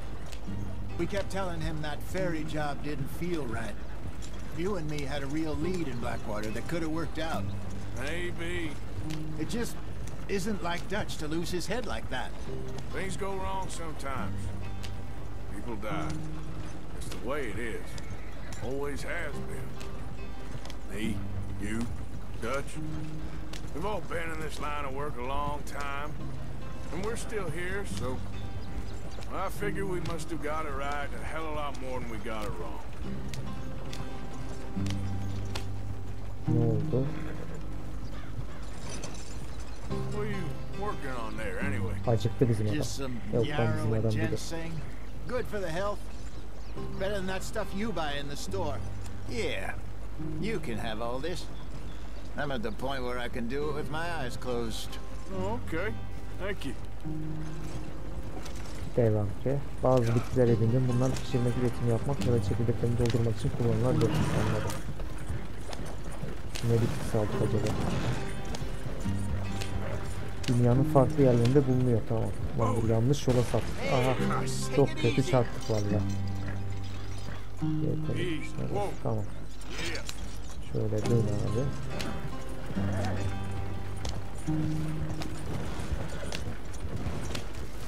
we kept telling him that ferry job didn't feel right. You and me had a real lead in Blackwater that could have worked out. Maybe. It just isn't like Dutch to lose his head like that. Things go wrong sometimes. People die. It's the way it is. Always has been. Me, you, Dutch. We've all been in this line of work a long time. And we're still here, so I figure we must have got it right a hell of a lot more than we got it wrong. Ne oldu? What are you working on there, anyway? Acıktı bizim adam. Just some Yok lan yarrow bizim and adam dedi. ginseng. Good for the health. Better than that stuff you buy in the store. Yeah, you can have all this. I'm at the point where I can do it with my eyes closed. Oh, okay. Thank you. Devam ki. Bazı bitkiler edindim. Bunlar pişirmek, üretim yapmak ya da çekirdeklerini doldurmak için kullanılabilir insanlara. Ne bitkisi aldık acaba? Dünyanın farklı yerlerinde bulunuyor. Tamam. Lan bu yanlış yola saptık. Aha. Çok kötü çarptık valla. Yeter. Evet, tamam. Şöyle dön abi.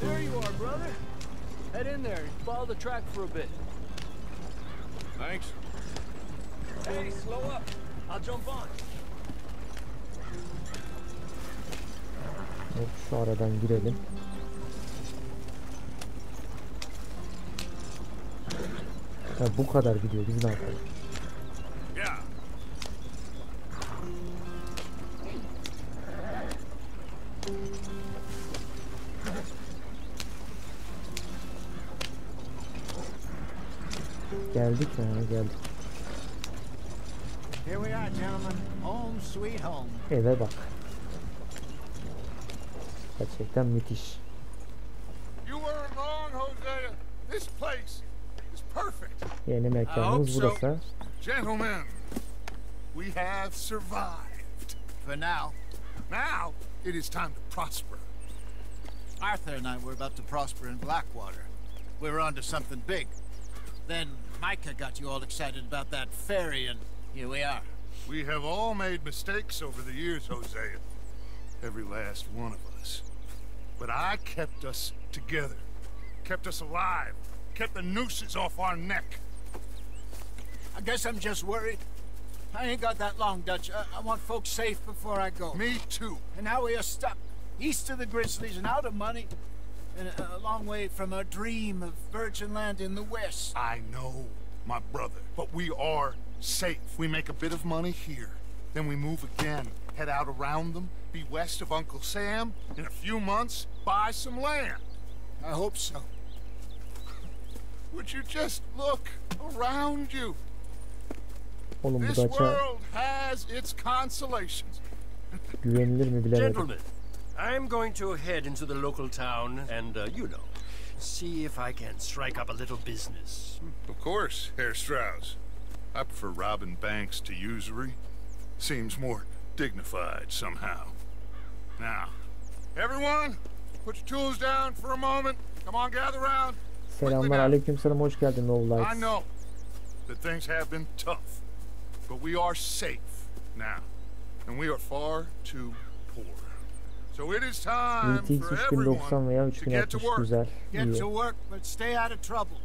There you are, brother. Head in there. Follow the track for a bit. Thanks. Hey, slow up. I'll jump on. Hop, şu aradan girelim. Ha, bu kadar gidiyor. Biz ne yapalım? Yeah. Geldik yani geldik. Here we are, gentlemen. Home sweet home. Eve bak. Gerçekten müthiş. You weren't wrong, Hosea. This place is perfect. Yeni mekanımız burası. Gentlemen, we have survived. For now. Now, it is time to prosper. Arthur and I were about to prosper in Blackwater. We were onto something big. Then Micah got you all excited about that ferry, and here we are. We have all made mistakes over the years, Hosea. Every last one of us. But I kept us together. Kept us alive. Kept the nooses off our neck. I guess I'm just worried. I ain't got that long, Dutch. I want folks safe before I go. Me too. And now we are stuck, east of the Grizzlies and out of money, and a long way from our dream of virgin land in the west. I know, my brother. But we are safe. We make a bit of money here, then we move again, head out around them, be west of Uncle Sam. In a few months, buy some land. I hope so. Would you just look around you? Oğlum bu This da aça world has its consolations. güvenilir mi bilemedim. Gentlemen, I'm going to head into the local town and, you know, see if I can strike up a little business. Of course, Herr Strauss. I prefer robbing banks to usury. Seems more dignified somehow. Now, everyone, put your tools down for a moment. Come on, gather round. Selamlar, aleykümselam, hoş geldin No I Lights. know that things have been tough, but we are safe now, and we are far too poor. So it is time VTX for 3090 everyone veya to get to 3060 work. güzel. Get İyi. to work, but stay out of trouble.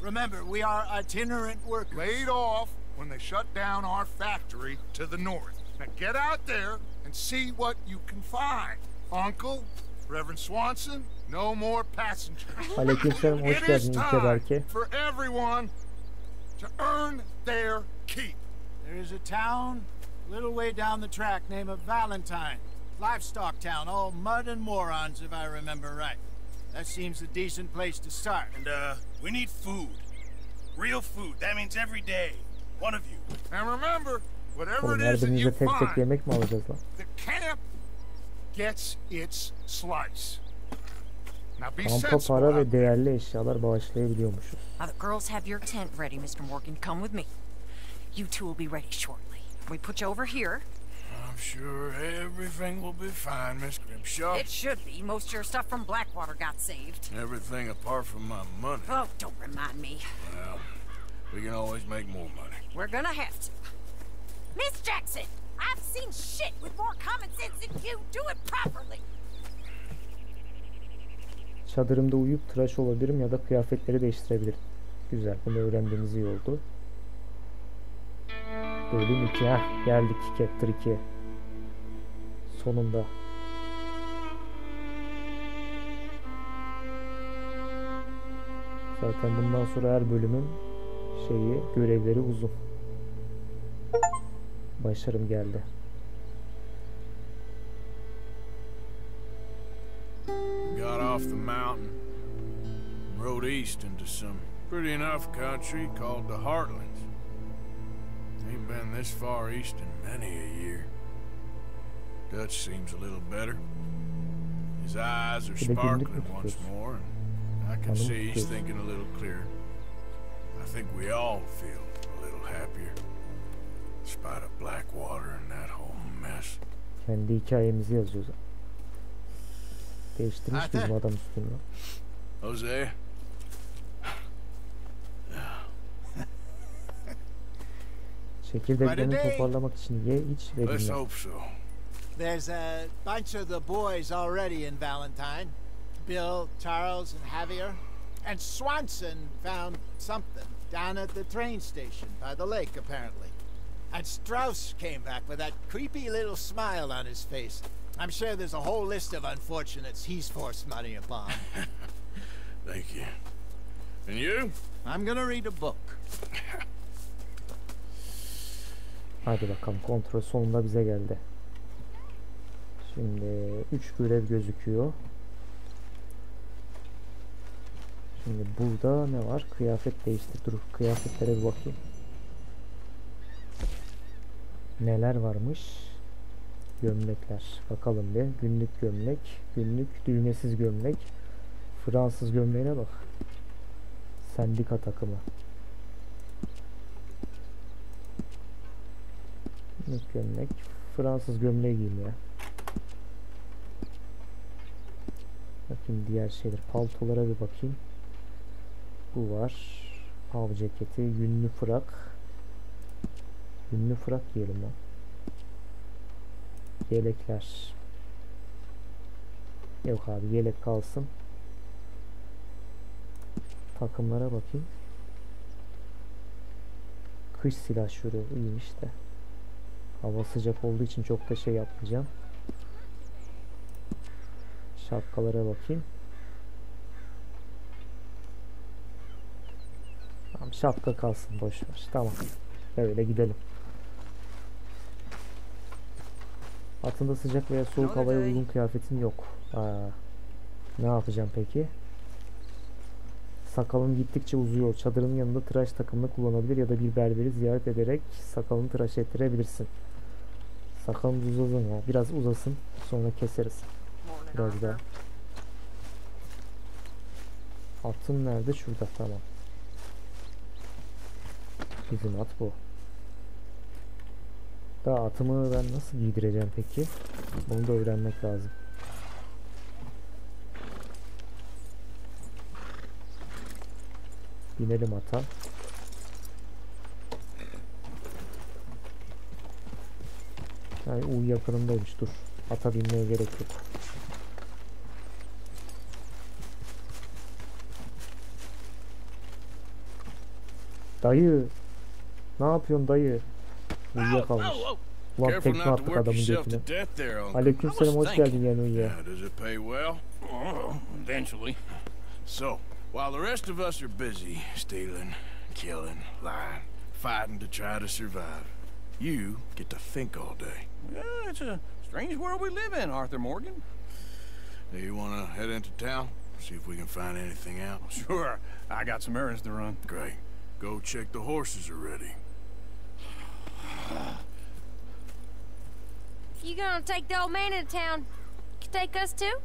Remember, we are itinerant workers. Laid off when they shut down our factory to the north. Now get out there and see what you can find. Uncle, Reverend Swanson, no more passengers. Aleykümselam, hoş It is geldin İlke time Berke. for everyone to earn their keep. There is a town a little way down the track named Valentine. Livestock town, all mud and morons if I remember right. That seems a decent place to start. And, we need food. Real food. That means every day. One of you. And remember, whatever Oğlum it her is that you birimize tek tek find, yemek mi alacağız lan? the camp gets its slice. Now be Kampa sensible para out ve there. değerli eşyalar bağışlayabiliyormuşuz. Now the girls have your tent ready, Mr. Morgan. Come with me. You two will be ready shortly. We put you over here. I'm sure everything will be fine, Miss Grimshaw. It should be. Most of your stuff from Blackwater got saved. Everything apart from my money. Oh, don't remind me. Well, we can always make more money. We're gonna have to. Miss Jackson, I've seen shit with more common sense than you. Do it properly. Çadırımda uyuyup tıraş olabilirim ya da kıyafetleri değiştirebilirim. Güzel, bunu öğrendiğimiz iyi oldu. Bölüm 2, geldik Chapter 2. Sonunda. Zaten bundan sonra her bölümün görevleri uzun. Başarım geldi. Got off the mountain, rode east into some pretty enough country called the Heartlands. Ain't been this far east in many a year. Dutch seems a little better. His eyes are sparkling once more, and I can see he's thinking a little clearer. I think we all feel a little happier, despite of Blackwater and that whole mess. Kendi hikayemizi yazıyoruz. Değiştirmiş bizim adam üstünü. Jose? Çekirdeklerini toparlamak için ye, iç ve Let's dinle. hope so. There's a bunch of the boys already in Valentine. Bill, Charles, and Javier. And Swanson found something down at the train station by the lake, apparently. And Strauss came back with that creepy little smile on his face. I'm sure there's a whole list of unfortunates he's forced money upon. Thank you. And you? I'm gonna read a book. Hadi bakalım, kontrol sonunda bize geldi. Şimdi 3 görev gözüküyor. Şimdi burada ne var? Kıyafet değiştir. Dur, kıyafetlere bir bakayım. Neler varmış? Gömlekler. Bakalım bir. Günlük gömlek. Günlük düğmesiz gömlek. Fransız gömleğine bak. Sendika takımı. Günlük gömlek. Fransız gömleği giyeyim ya. Bakayım diğer şeyler. Paltolara bir bakayım. Bu var. Av ceketi. Yünlü frak. Yünlü frak giyelim lan. Yelekler. Yok abi, yelek kalsın. Takımlara bakayım. Kış silahşörü iyiymiş de. Hava sıcak olduğu için çok da şey yapmayacağım. Şapkalara bakayım. Tamam, şapka kalsın, boşver. Tamam. Öyle gidelim. Atında sıcak veya soğuk havaya uygun kıyafetin yok. Ne yapacağım peki? Sakalın gittikçe uzuyor. Çadırın yanında tıraş takımını kullanabilir ya da bir berberi ziyaret ederek sakalını tıraş ettirebilirsin. Sakalımız uzasın ya. Biraz uzasın. Sonra keseriz. Biraz daha. Atın nerede? Şurada. Tamam. Bizim at bu. Daha atımı ben nasıl giydireceğim peki? Bunu da öğrenmek lazım. Binelim ata. Yani uy yakınındaymış. Dur. Ata binmeye gerek yok. Dayı. Ne yapıyorsun dayı? Uyuyakalmış. Ulan tekme attık adamın götüne. Aleykümselam, hoş geldin yani uyuya. Eventually. So, while the rest of us are busy stealing, killing, lying, fighting to try to survive, you get to think all day. Yeah, it's a strange world we live in, Arthur Morgan. Do you want to head into town? See if we can find anything out? Sure. I got some errands to run. Great. Go check the horses are ready. You gonna take the old man into town? Take us too?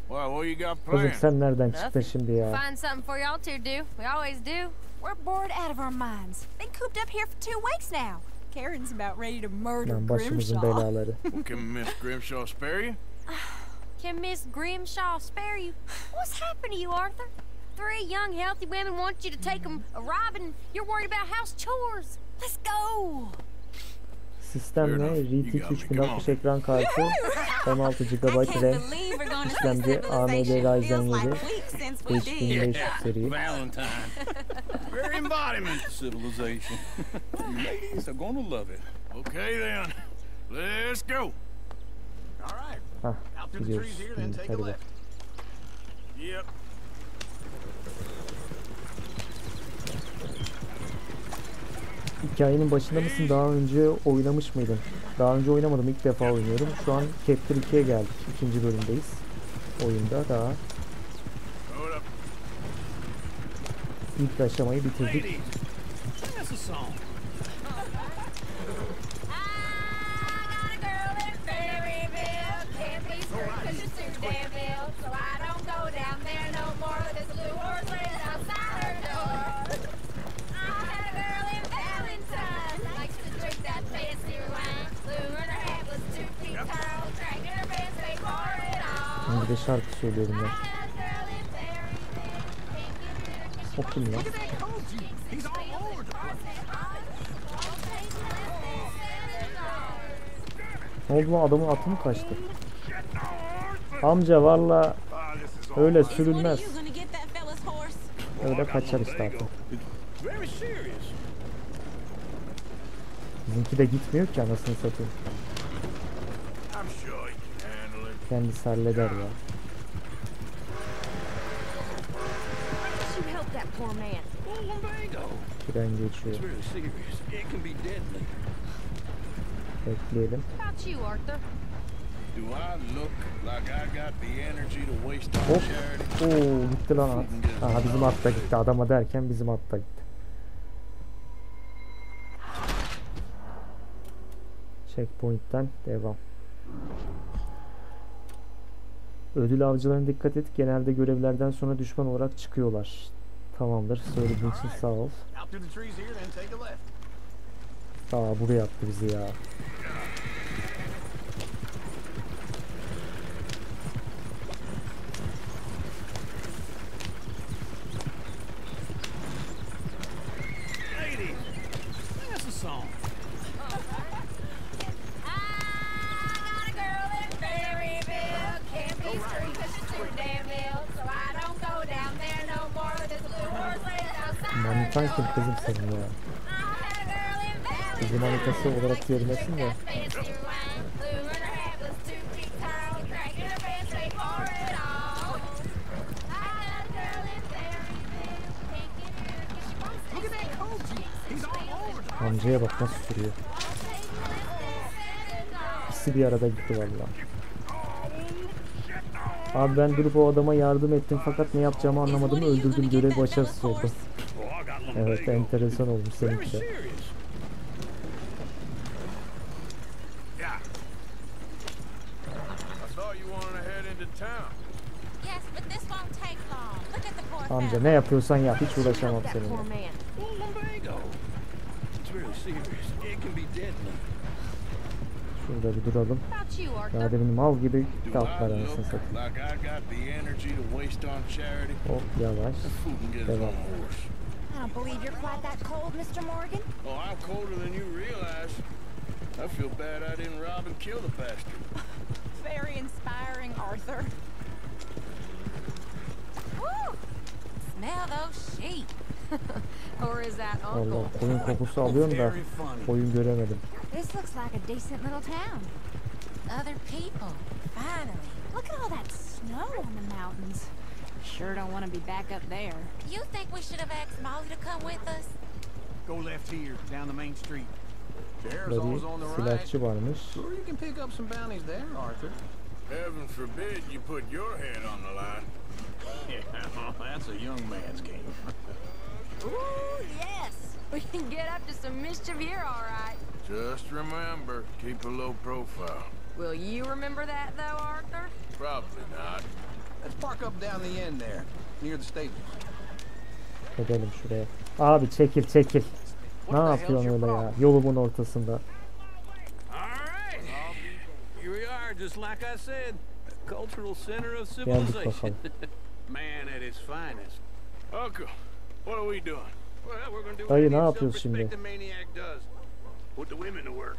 Well, what you got Kızım planned? sen nereden çıktın şimdi ya? Find something for y'all to do. We always do. We're bored out of our minds. Been cooped up here for 2 weeks now. Karen's about ready to murder Lan başımızın Grimshaw. belaları. Can Miss Grimshaw spare you? Can Miss Grimshaw spare you? What's happened to you, Arthur? 3 young, healthy women want you to take them a robbing. You're worried about house chores. Let's go. Sistem ne? RTX 3060 ekran kartı, 16 GB RAM, işlemci AMD Ryzen 7, 5500 seri. Valentine. Very embodiment of civilization. You ladies are gonna love it. Okay then. Let's go. All right. Hah, Out through the gidiyoruz. trees here, then Şimdi take a hadi bak. left. Yep. Hikayenin başında mısın? Daha önce oynamış mıydın? Daha önce oynamadım. İlk defa oynuyorum. Şu an Chapter 2'ye geldik. 2. bölümdeyiz. Oyunda daha. İlk aşamayı bitirdik. Bir de şarkı söylüyorum ben. O kim lan? Ne oldu lan, adamın atı mı kaçtı? Amca valla öyle sürülmez. Öyle kaçar işte atı. Bizimki de gitmiyor ki anasını satayım. Kendisi halleder ya. Tren geçiyor. Bekleyelim. Hop. Oo, gitti lan at. Aha, bizim at da gitti. Adama derken bizim at da gitti. Checkpoint'ten devam. Ödül avcılarına dikkat et. Genelde görevlerden sonra düşman olarak çıkıyorlar. Tamamdır. Söylediğin için sağ ol. Aa, buraya attı bizi ya. Manitan kim kızım senin ya? Bizi manitası olarak görmesin de. Amcaya bak nasıl sürüyor. İkisi bir arada gitti vallahi. Abi ben durup o adama yardım ettim fakat ne yapacağımı anlamadım. Öldürdüm, görev başarısız oldu. Evet, enteresan olmuş seninki de. Amca ne yapıyorsan yap, hiç uğraşamam seninle. Şurada bir duralım. Daha demin mal gibi kalklar anasını satayım. Hop yavaş. Devam. I don't believe you're quite that cold, Mr. Morgan. Oh, I'm colder than you realize. I feel bad I didn't rob and kill the bastard. Very inspiring, Arthur. Woo! Smell those sheep. Or is that uncle? Allah, koyun kokusu alıyorum da koyun göremedim. This looks like a decent little town. Other people, finally. Look at all that snow on the mountains. Sure don't want to be back up there. You think we should have asked Molly to come with us? Go left here, down the main street. Burada bir silahçı varmış. Sure you can pick up some bounties there, Arthur. Heaven forbid you put your head on the line. Yeah, that's a young man's game. Ooh, yes. We can get up to some mischief here, all right. Just remember, keep a low profile. Will you remember that, though, Arthur? Probably not. Let's park up down the end there, near the stables. Gidelim şuraya. Abi çekil çekil. Ne yapıyorsun öyle ya? Yolumun ortasında. Here we are, just like I said, a cultural center of Geldik civilization. bakalım. Man at his finest. Uncle, what are we doing? Well, we're gonna do what Dayı any ne yapıyoruz şimdi? self-respecting maniac does. Put the women to work.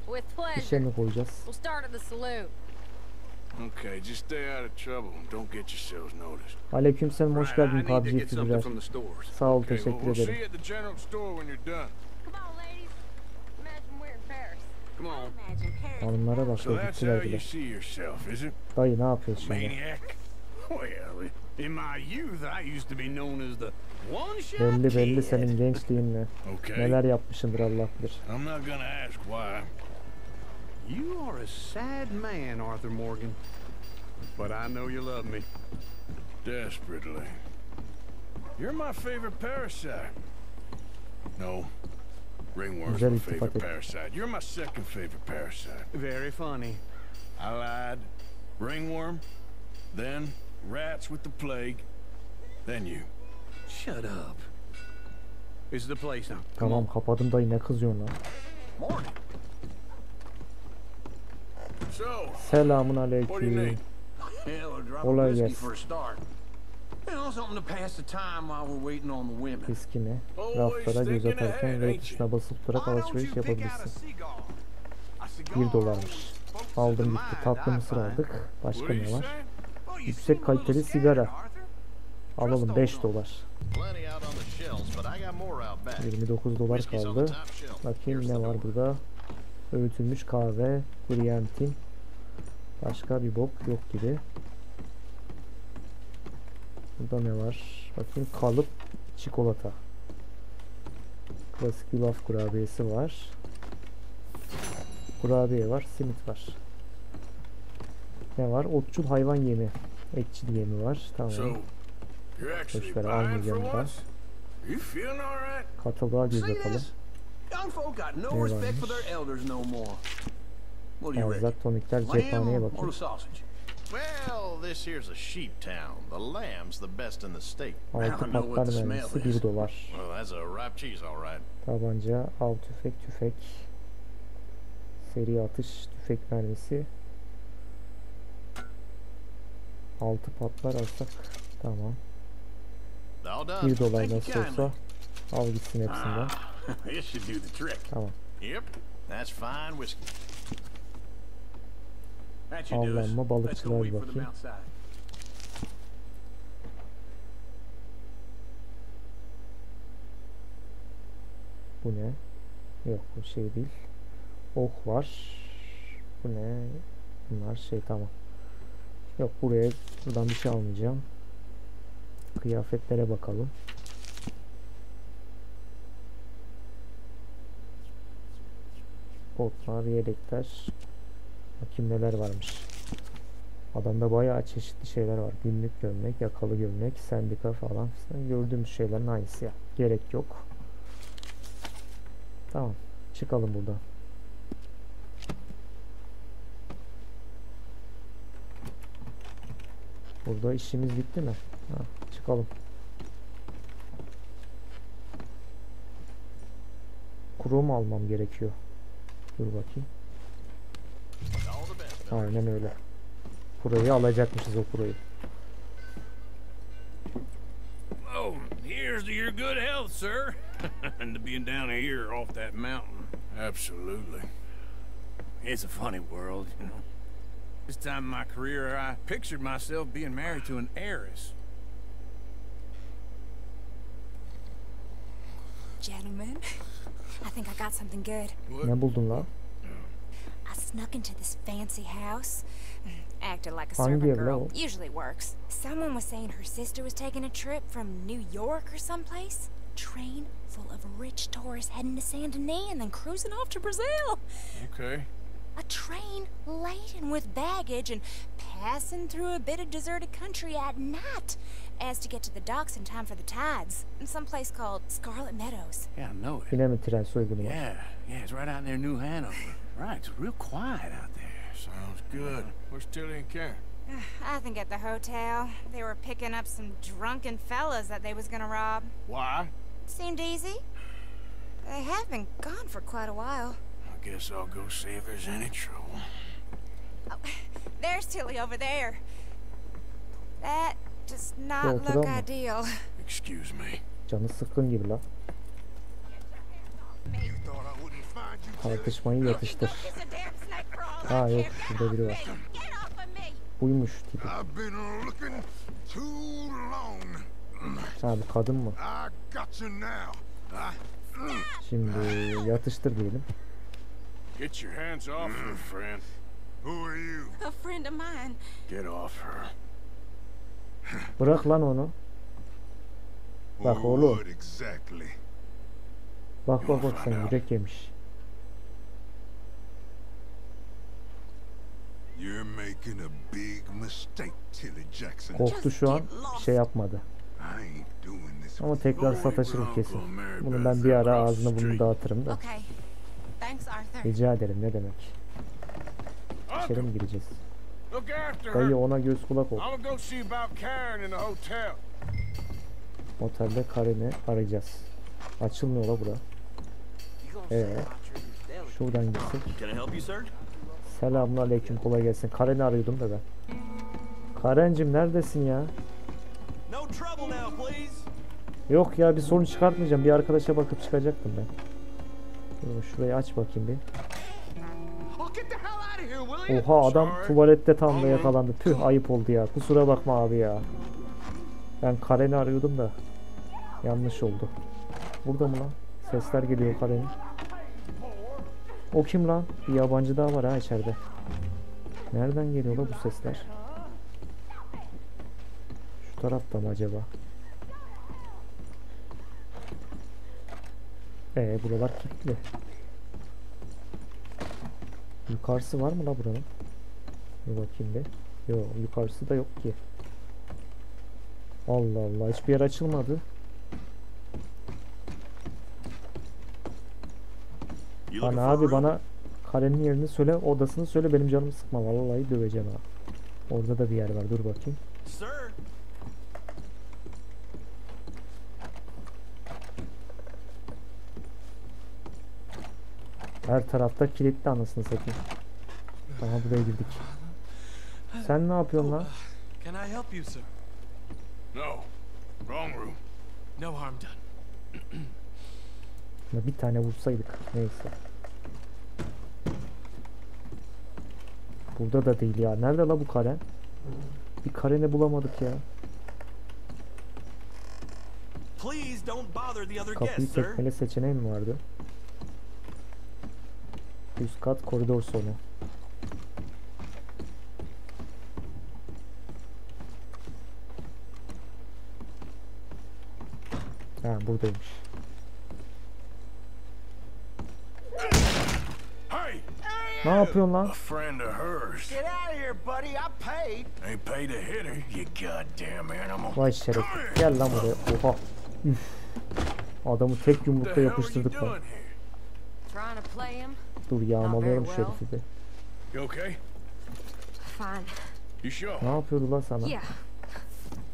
With İşe pleasure. mi koyacağız? We'll start at the saloon. Okay, just stay out of trouble and don't get yourselves noticed. Aleykümselam, hoş geldin I need to PUBG get something figürler. from the stores. Sağ ol, Okay, well, teşekkür we'll see ederim. you at the general store when you're done. Come on, ladies. Imagine we're in Paris. Come on. Imagine Paris. Hanımlara bak, So that's gittiler how you bile. see yourself, is it? Dayı ne yapıyorsun şimdi? Maniac? Well, in my youth, I used to be known as the one-shot Belli belli kid. senin gençliğinle. Okay. Neler yapmışındır Allah bilir. I'm not gonna ask why. You are a sad man, Arthur Morgan. But I know you love me. Desperately. You're my favorite parasite. No. Ringworm's Güzel my iltifat favorite ettin. parasite. You're my second favorite parasite. Very funny. I lied. Ringworm, then rats with the plague, then you. Shut up. This is the place now. Come Tamam on. kapadım dayı, ne kızıyorsun lan? Morgan. So, Selamun what do you aleyküm. need? Hell, a drop Olay of whiskey gelsin. for a start. You know, something to pass the time while we're waiting on the women. Viskini Always raflara göz thinking atarken ahead, R ain't you? tuşuna basılı tutarak alışveriş yapabilirsin. 1 dolarmış. Aldım gitti, tatlı mısır aldık. Başka What do ne you var? say? Yüksek kaliteli sigara. Alalım, 5 dolar. 29 dolar kaldı. Bakayım ne var burada. Öğütülmüş kahve, Briantin. Başka bir bok yok gibi. Burada ne var? Bakayım, kalıp çikolata. Klasik yulaf kurabiyesi var. Kurabiye var, simit var. Ne var? Otçul hayvan yemi. Etçil yemi var. Tamam. So, you're actually Boşver, buying for almayacağım da. once? You feeling all right? Katılığa göz See atalım. this? Young folk got no Ne respect for varmış? their elders no more. What do you reckon? Erzak, tonikler, cephaneye Lamb or bakayım. the sausage? Well, this here's a sheep town. The lamb's the best in the state. 6 patlar mermisi 1 dolar. Well, that's a ripe cheese, all right. Tabanca, av tüfek. Seri atış tüfek mermisi. 6 patlar alsak tamam. All done. 1 dolar Thank you nasıl kindly. olsa al gitsin hepsinden. This should do the trick. Tamam. Yep, that's fine whiskey. That should do us. Avlanma, Let's balıkçılar go wait for them bakayım. outside. Bu ne? Yok, bu şey değil. Ok var. Bu ne? Bunlar şey, tamam. Yok, buradan bir şey almayacağım. Kıyafetlere bakalım. Botlar, yelekler. Bakayım neler varmış. Adamda bayağı çeşitli şeyler var. Günlük gömlek, yakalı gömlek, sendika falan. Gördüğümüz şeylerin aynısı ya. Gerek yok. Tamam. Çıkalım buradan. Burada işimiz bitti mi? Ha, çıkalım. Krom almam gerekiyor. Dur bakayım. Aynen öyle. Kurayı alacakmışız, o kurayı. Oh, here's to your good health, sir. And to being down here off that mountain. Absolutely. It's a funny world, you know. This time in my career, I pictured myself being married to an heiress. Gentlemen, I think I got something good. Ne buldun lan? I snuck into this fancy house. Acted like a Hangi servant ev lan girl. o? Usually works. Someone was saying her sister was taking a trip from New York or someplace. Train full of rich tourists heading to Saint Denis and then cruising off to Brazil. Okay. A train laden with baggage and passing through a bit of deserted country at night as to get to the docks in time for the tides in some place called Scarlet Meadows. Yeah, I know it. Yine mi tren soygunu var? Yeah, it's right out near New Hanover. Right, it's real quiet out there. Sounds good. Where's Tilly and Karen? I think at the hotel. They were picking up some drunken fellas that they was gonna rob. Why? Seemed easy. They have been gone for quite a while. I guess I'll go see if there's any trouble. Oh, there's Tilly over there. That does not Ya, look oturalım mı? ideal. Excuse me. Canı sıkkın gibi la. Tartışmayı yatıştır. Ha yok, şurada biri var. Buymuş tipi. Ha, bu kadın mı? Şimdi yatıştır diyelim. Get your hands off her, friend. Who are you? A friend of mine. Get off her. Bırak lan onu. Bak oğlum. What exactly? Bak bak bak, sen yürek yemiş. You're making a big mistake, Tilly Jackson. Korktu şu an, bir şey yapmadı. I ain't doing this. Ama tekrar sataşırım kesin. Bunu ben bir ara ağzını burnunu dağıtırım da. Okay. Thanks, Arthur. Rica ederim, ne demek. İçeri mi gireceğiz? Look after Dayı, her. ona göz kulak ol. I'm gonna go see about Karen in the hotel. Otelde Karen'i arayacağız. Açılmıyor la bura. Şuradan gitsek. Selamünaleyküm, kolay gelsin. Karen'i arıyordum da ben. Karencim neredesin ya? Yok ya, bir sorun çıkartmayacağım. Bir arkadaşa bakıp çıkacaktım ben. Şurayı aç bakayım bir. Oha, adam tuvalette tam da yakalandı. Tüh, ayıp oldu ya. Kusura bakma abi ya. Ben Karen'i arıyordum da yanlış oldu. Burada mı lan? Sesler geliyor Karen'in. O kim lan? Bir yabancı daha var ha içeride. Nereden geliyor la bu sesler? Şu tarafta mı acaba? Buralar kilitli. Yukarısı var mı la buranın? Bir bakayım bir. Yok, yukarısı da yok ki. Allah Allah, hiçbir yer açılmadı. Bana abi, bana Karen'in yerini söyle, odasını söyle, benim canımı sıkma, vallahi döveceğim ha. Orada da bir yer var, dur bakayım. Her tarafta kilitli, anasını satayım. Aha, buraya girdik. Sen ne yapıyorsun lan? Can I help you, sir? No. Wrong room. No harm done. Ya bir tane vursaydık, neyse. Burada da değil ya. Nerede la bu Karen? Bir Karen'i bulamadık ya. Kapıyı tekmele seçeneği mi vardı? Üst kat, koridor sonu. Ha, buradaymış. Hey! Ne yapıyorsun lan? A friend of hers. Get out of here, buddy. I paid. Ain't paid to hit her, you goddamn animal. Vay şeref. Gel lan buraya. Oha. Üf. Adamı tek yumrukta yapıştırdık lan. Trying to play him? Dur yağmalıyorum şu herifi bir. You okay? Fine. You sure? Ne yapıyordu lan sana? Yeah.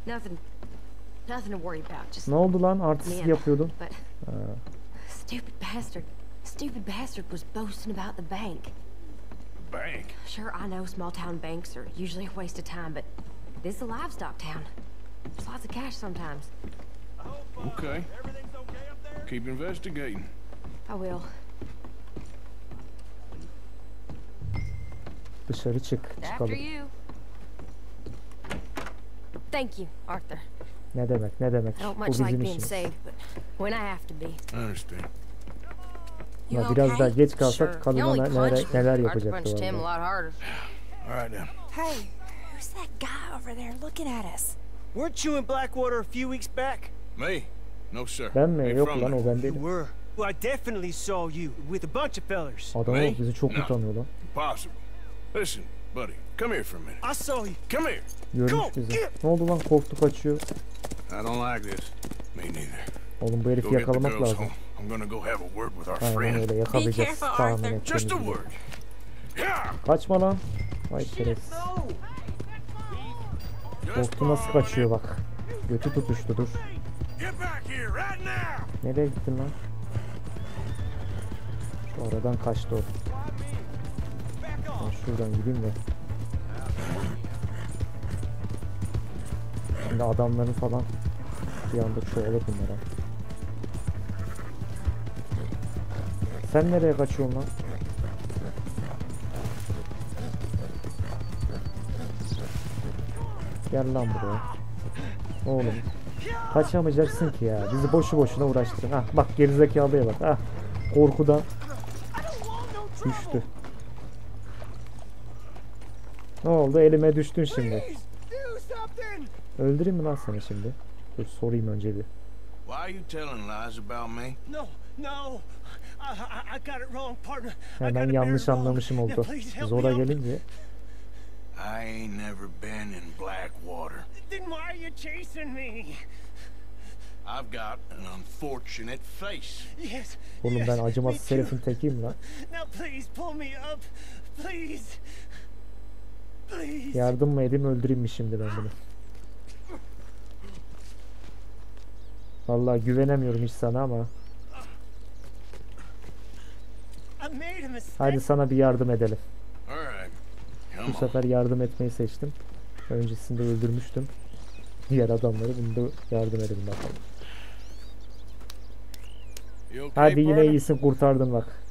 Nothing to worry about. Just Ne oldu lan? Artist yapıyordun. But stupid bastard was boasting about the bank. Bank? Sure, I know small town banks are usually a waste of time, but this is a livestock town. There's lots of cash sometimes. Okay. Keep investigating. I will. Dışarı çık. After Çıkalım. you. Thank you, Arthur. Ne demek? Ne demek? I don't Bu much bizim like being işimiz. saved, but when I have to be. I understand. Ya biraz daha geç kalsak Sure. kadına You only neler punched me. neler Arthur yapacaktı punched him a vallahi. lot harder. All right then. Hey, who's that guy over there looking at us? Weren't you in Blackwater a few weeks back? Me? No sir. Ben mi? Ain't Yok from lan there. o ben You değilim. were. Well, I definitely saw you with a bunch of fellers. Adam Me? bizi çok No. utanıyor lan. Possible. Listen, buddy, come here for a minute. I saw you. Come here. Görmüş bizi. Ne oldu lan? Korktu kaçıyor. I don't like this. Me neither. Oğlum bu Go herifi get the yakalamak girls lazım. home. I'm gonna go have a word with our Aynen friend. öyle yakalayacağız. careful, Tahmin Arthur. ettiğimiz Just a gibi. word. Yeah. Kaçma lan. Vay şerefsiz. Korktu nasıl kaçıyor bak. Götü tutuştu dur. Get back here right now. Nereye gittin lan? Şu aradan kaçtı o. Ben şuradan gideyim de. Şimdi adamların falan bir anda çoğalıp bunlara. Sen nereye kaçıyorsun lan? Gel lan buraya. Oğlum. Kaçamayacaksın ki ya. Bizi boşu boşuna uğraştırın. Ah bak gerizekalıya bak. Ah. Korkudan düştü. Ne oldu? Elime düştün şimdi. Öldüreyim mi lan seni şimdi? Dur sorayım önce bir. Why are you telling lies about me? No. I got it wrong, partner. Hemen yanlış anlamışım oldu. Zora gelince. I ain't never been in Blackwater. Then why are you chasing me? I've got an unfortunate face. Yes. Oğlum ben acımasız herifin tekiyim lan. Now please pull me up. Please. Please. Yardım mı edeyim öldüreyim mi şimdi ben bunu? Vallahi güvenemiyorum hiç sana ama. Haydi sana bir yardım edelim. Bu sefer yardım etmeyi seçtim. Öncesinde öldürmüştüm diğer adamları. Bunu da yardım edelim bakalım. Hadi yine iyisin, kurtardın bak.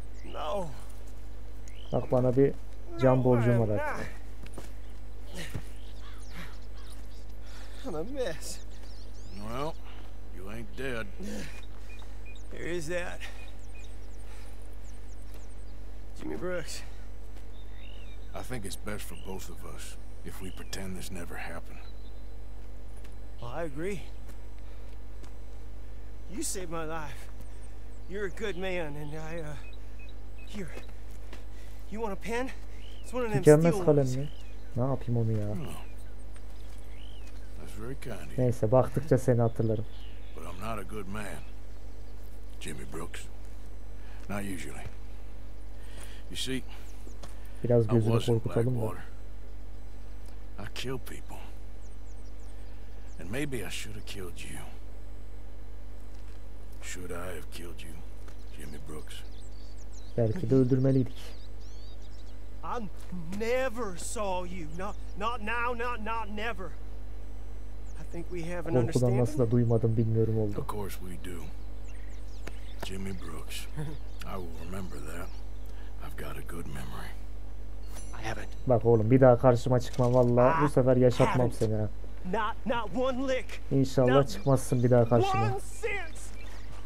Bak bana bir can borcum var artık. I'm a mess. Well, you ain't dead. There is that. Jimmy Brooks. I think it's best for both of us if we pretend this never happened. Well, I agree. You saved my life. You're a good man, and here. You want a pen? It's one of them Tükenmez steel kalem ones. mi? Ne yapayım onu ya? That's very kind of you. Neyse baktıkça seni hatırlarım. But I'm not a good man, Jimmy Brooks. Not usually. You see, Biraz I gözünü was in korkutalım da. Blackwater. I killed people. And maybe I should have killed you. Should I have killed you, Jimmy Brooks? Belki de öldürmeliydik. I never saw you. Not now, not never. I think we have an Korkudan understanding. nasıl da duymadım bilmiyorum oldu. Of course we do. Jimmy Brooks. I will remember that. I've got a good memory. I haven't. Bak oğlum bir daha karşıma çıkma vallahi bu sefer yaşatmam seni ha. Not one lick. İnşallah çıkmazsın bir daha karşıma. One cent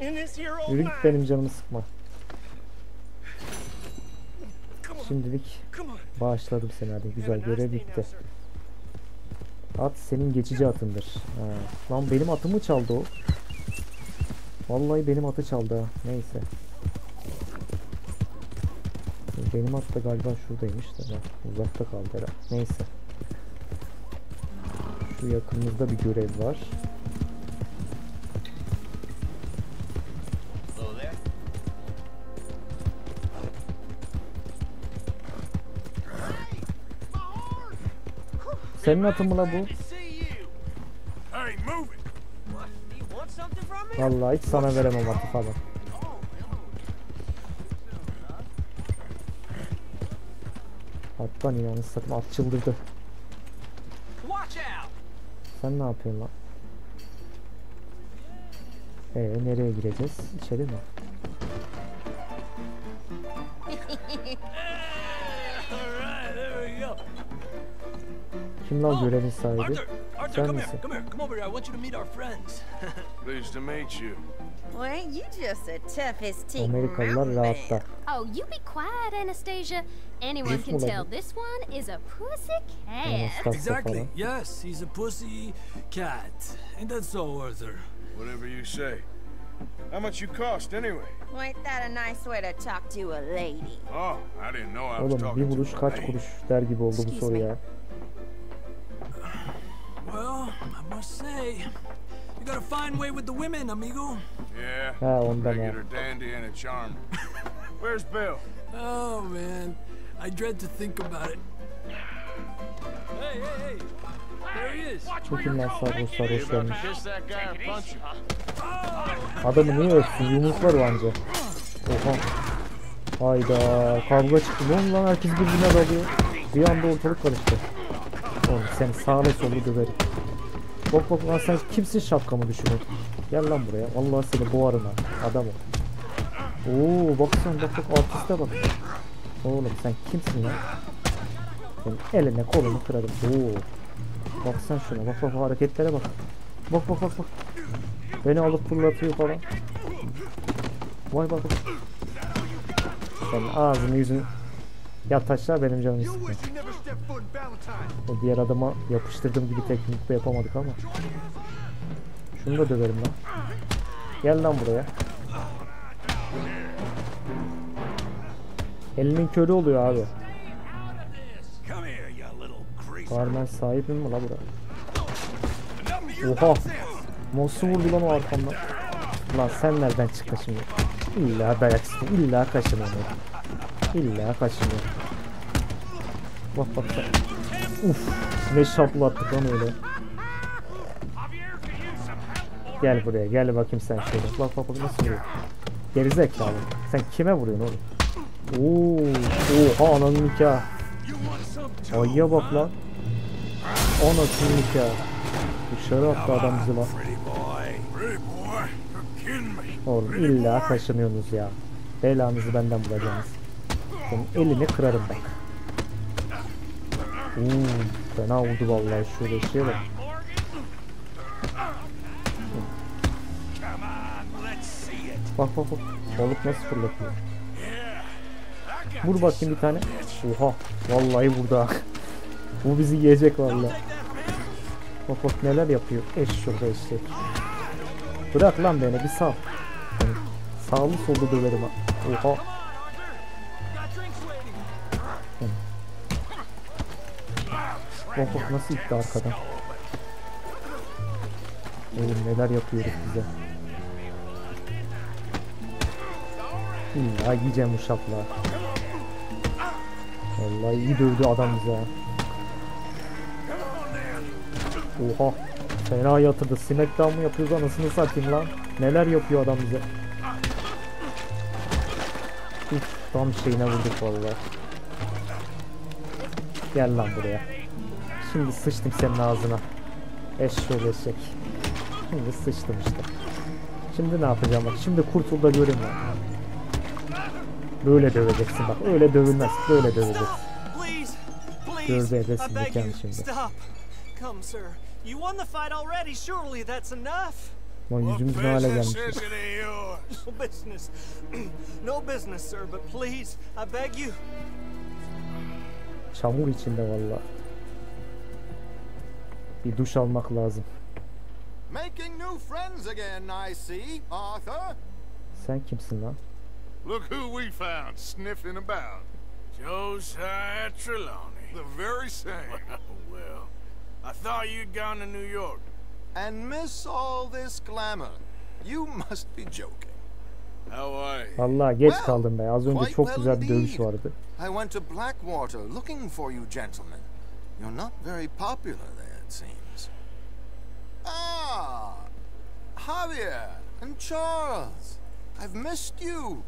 in this here old Yürü mine. git, benim canımı sıkma. Şimdilik bağışladım seni, hadi güzel, görev bitti. At senin geçici atındır. Ha. Lan benim atımı çaldı o. Vallahi benim atı çaldı ha. Neyse. Benim hatta galiba şuradaymış da uzakta kaldı herhalde. Neyse. Şu yakınımızda bir görev var. Senin atın mı la bu? Vallahi hiç sana veremem atı falan. Attan inanın satayım, at çıldırdı. Sen ne yapıyorsun lan? Nereye gireceğiz? İçeri mi? Kim lan görevin sahibi? Sen misin? Pleased to meet you. Well, ain't you just the toughest teak Amerikalılar mountain man? rahatta. Oh, you be quiet, Anastasia. Anyone can tell this one is a pussy cat. Exactly. Yes, he's a pussy cat. Ain't that so, Arthur? Whatever you say. How much you cost anyway? Well, ain't that a nice way to talk to a lady? Oh, I didn't know I was Oğlum bir talking vuruş to a kaç lady. kuruş der gibi oldu bu soru ya. Well, I must say, you got a fine way with the women, amigo. Yeah, Ha ondan ya. regular dandy and a charmer. Where's Bill? Oh, man. I dread to think about it. Hey, hey, hey. There he is. Çekin lan sarhoş sarhoş gelmiş. Kiss that guy or punch him? Adamı niye öpsün? Yumruklar o anca. Oha. Hayda. Kavga çıktı. Ne oldu lan? Herkes birbirine dalıyor. Bir anda ortalık karıştı. Oğlum seni sağlı sollu döverim. Bak bak lan sen kimsin şapkamı düşürüyorsun? Gel lan buraya. Vallahi seni boğarım ha. Adam ol. Oo baksana bak bak artiste bak. Oğlum sen kimsin lan? Senin eline kolunu kırarım. Oo. Bak sen şuna bak bak hareketlere bak. Bak bak bak bak. Beni alıp fırlatıyor falan. Vay bak bak. Senin ağzını yüzünü yat aşağı benim canımı sıkma. O diğer adama yapıştırdığım gibi teknikle yapamadık ama. Şunu da döverim lan. Gel lan buraya. Elinin körü oluyor abi. Barmen sahibi mi la bura? Oha! Nasıl vurdu lan o arkamdan? Lan sen nereden çıktın şimdi? İlla dayak istiyorsun, illa kaşınıyor. İlla kaşınıyor. Bak bak bak. Uf! Ne şaplı attık lan öyle. Gel buraya, gel bakayım sen şöyle. Bak bak bak nasıl vuruyor. Gerizekalı. Sen kime vuruyorsun oğlum? Oo! Oha ananın nikahı. Ayya bak lan. Anasının nikahı. Dışarı attı adam bizi lan. Oğlum illa kaşınıyorsunuz ya. Belanızı benden bulacaksınız. Senin elini kırarım bak. Fena vurdu vallahi şöyle şeye bak. Bak bak bak. Balık nasıl fırlatıyor. Vur bakayım bir tane. Oha. Vallahi vurdu. Bu bizi yiyecek vallahi. Bak bak neler yapıyor. Şurada eşek. Bırak lan beni bir sal. Sağlı sollu döverim ha. Oha. Bak bak nasıl itti arkadan. Oğlum neler yapıyoruz bize. İlla yiyeceğim bu şapla. Vallahi iyi dövdü adam bize. Oha. Fena yatırdı. Smackdown mı yapıyoruz anasını satayım lan. Neler yapıyor adam bize. Uf, tam şeyine vurduk vallahi. Gel lan buraya. Şimdi sıçtım senin ağzına. Eşşoğlu eşek. Şimdi sıçtım işte. Şimdi ne yapacağım bak. Şimdi kurtul da görün lan. Böyle döveceksin bak. Öyle dövülmez. Böyle döveceksin. Gördü edesin mekanı şimdi. Come, sir. You won the fight already. Surely that's enough. Lan yüzümüz ne hale gelmiş. No business. No business, sir, but please, I beg you. Çamur içinde vallahi. Bir duş almak lazım. Making new friends again, I see, Arthur. Sen kimsin lan? Look who we found sniffing about. Josiah Trelawney. The very same. Well, I thought you'd gone to New York. And miss all this glamour. You must be joking. How are you? Vallahi geç kaldım be. Az önce çok güzel bir dövüş vardı. I went to Blackwater looking for you gentlemen. You're not very popular there, it seems. Ah, Javier and Charles. I've missed you.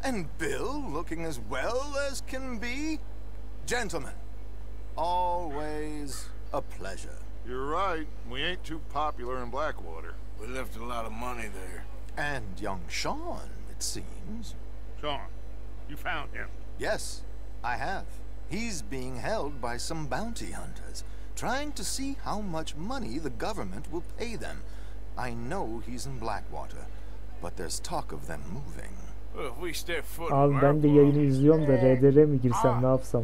And Bill looking as well as can be. Gentlemen, always a pleasure. You're right. We ain't too popular in Blackwater. We left a lot of money there. And young Sean, it seems. Sean, you found him? Yes, I have. He's being held by some bounty hunters, trying to see how much money the government will pay them. I know he's in Blackwater, but there's talk of them moving. Well, if we step foot Abi ben de yayını izliyorum da RDR mi girsem ne yapsam?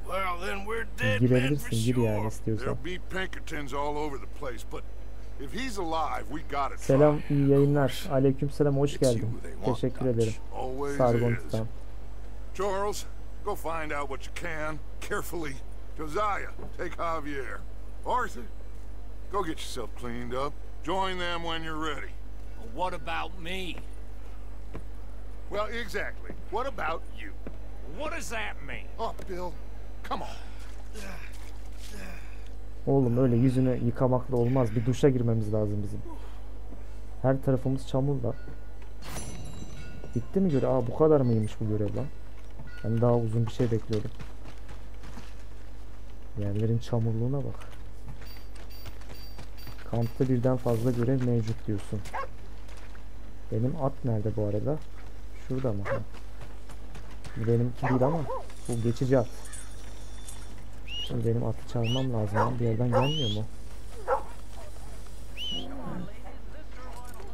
Well, then we're dead men for Girebilirsin, gir yani sure. istiyorsan. There'll be Pinkertons all over the place, but if he's alive, we gotta try. Selam, iyi yayınlar. Aleykümselam, hoş geldin. Teşekkür ederim. Always Sargon is. Titan. Charles, go find out what you can, carefully. Josiah, take Javier. Arthur, go get yourself cleaned up. Join them when you're ready. Well, what about me? Well, exactly. What about you? What does that mean? Oh, Bill, come on. Oğlum öyle yüzünü yıkamakla olmaz. Bir duşa girmemiz lazım bizim. Her tarafımız çamurla. Bitti mi görev? Aa, bu kadar mıymış bu görev lan? Ben daha uzun bir şey bekliyordum. Yerlerin çamurluğuna bak. Kampta birden fazla görev mevcut diyorsun. Benim at nerede bu arada? Şurada mı? Benimki değil ama bu geçici at. Şimdi benim atı çalmam lazım. Bir yerden gelmiyor mu?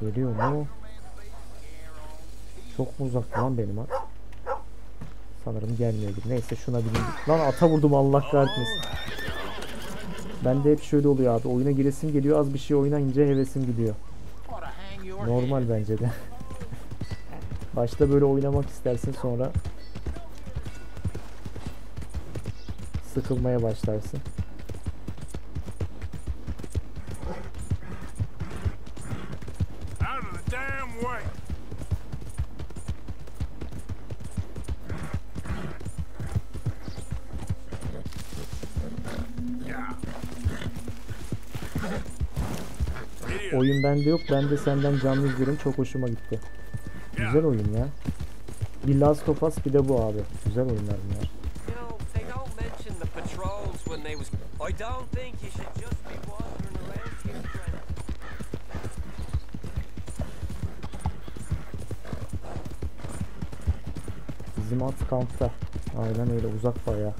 Geliyor mu? Çok mu uzak lan benim at? Sanırım gelmiyor gibi. Neyse şuna bineyim. Lan ata vurdum, Allah kahretmesin. Bende hep şöyle oluyor abi. Oyuna giresim geliyor. Az bir şey oynayınca hevesim gidiyor. Normal bence de. Başta böyle oynamak istersin, sonra sıkılmaya başlarsın. Out of the damn way. Oyun bende yok. Ben de senden canlı izliyorum. Çok hoşuma gitti. Güzel oyun ya. Bir Last of Us, bir de bu abi. Güzel oyunlar bunlar. Bizim at kampta. Aynen öyle, uzak bayağı.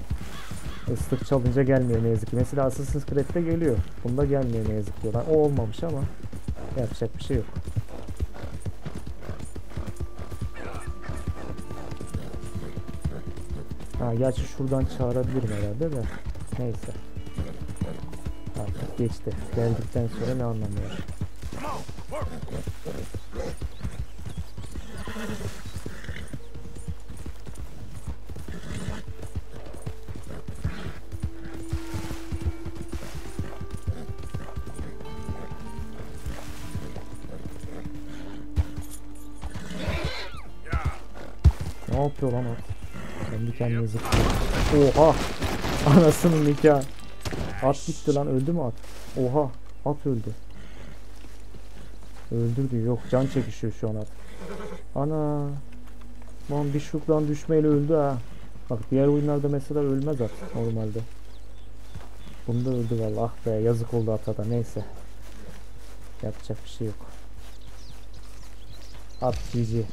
Islık çalınca gelmiyor ne yazık ki. Mesela Assassin's Creed'de geliyor. Bunda gelmiyor ne yazık ki. O olmamış ama yapacak bir şey yok. Ha, gerçi şuradan çağırabilirim herhalde de. Neyse. Artık geçti. Geldikten sonra ne anlamı var? Ne yapıyor lan o? Kendi kendine zıplıyor. Oha! Anasının nikahı. At gitti lan, öldü mü at? Oha! At öldü. Öldürdü, yok can çekişiyor şu an at. Ana! Lan bir şuradan düşmeyle öldü ha. Bak diğer oyunlarda mesela ölmez at normalde. Bunda öldü vallahi. Ah be, yazık oldu ata da, neyse. Yapacak bir şey yok. At GG.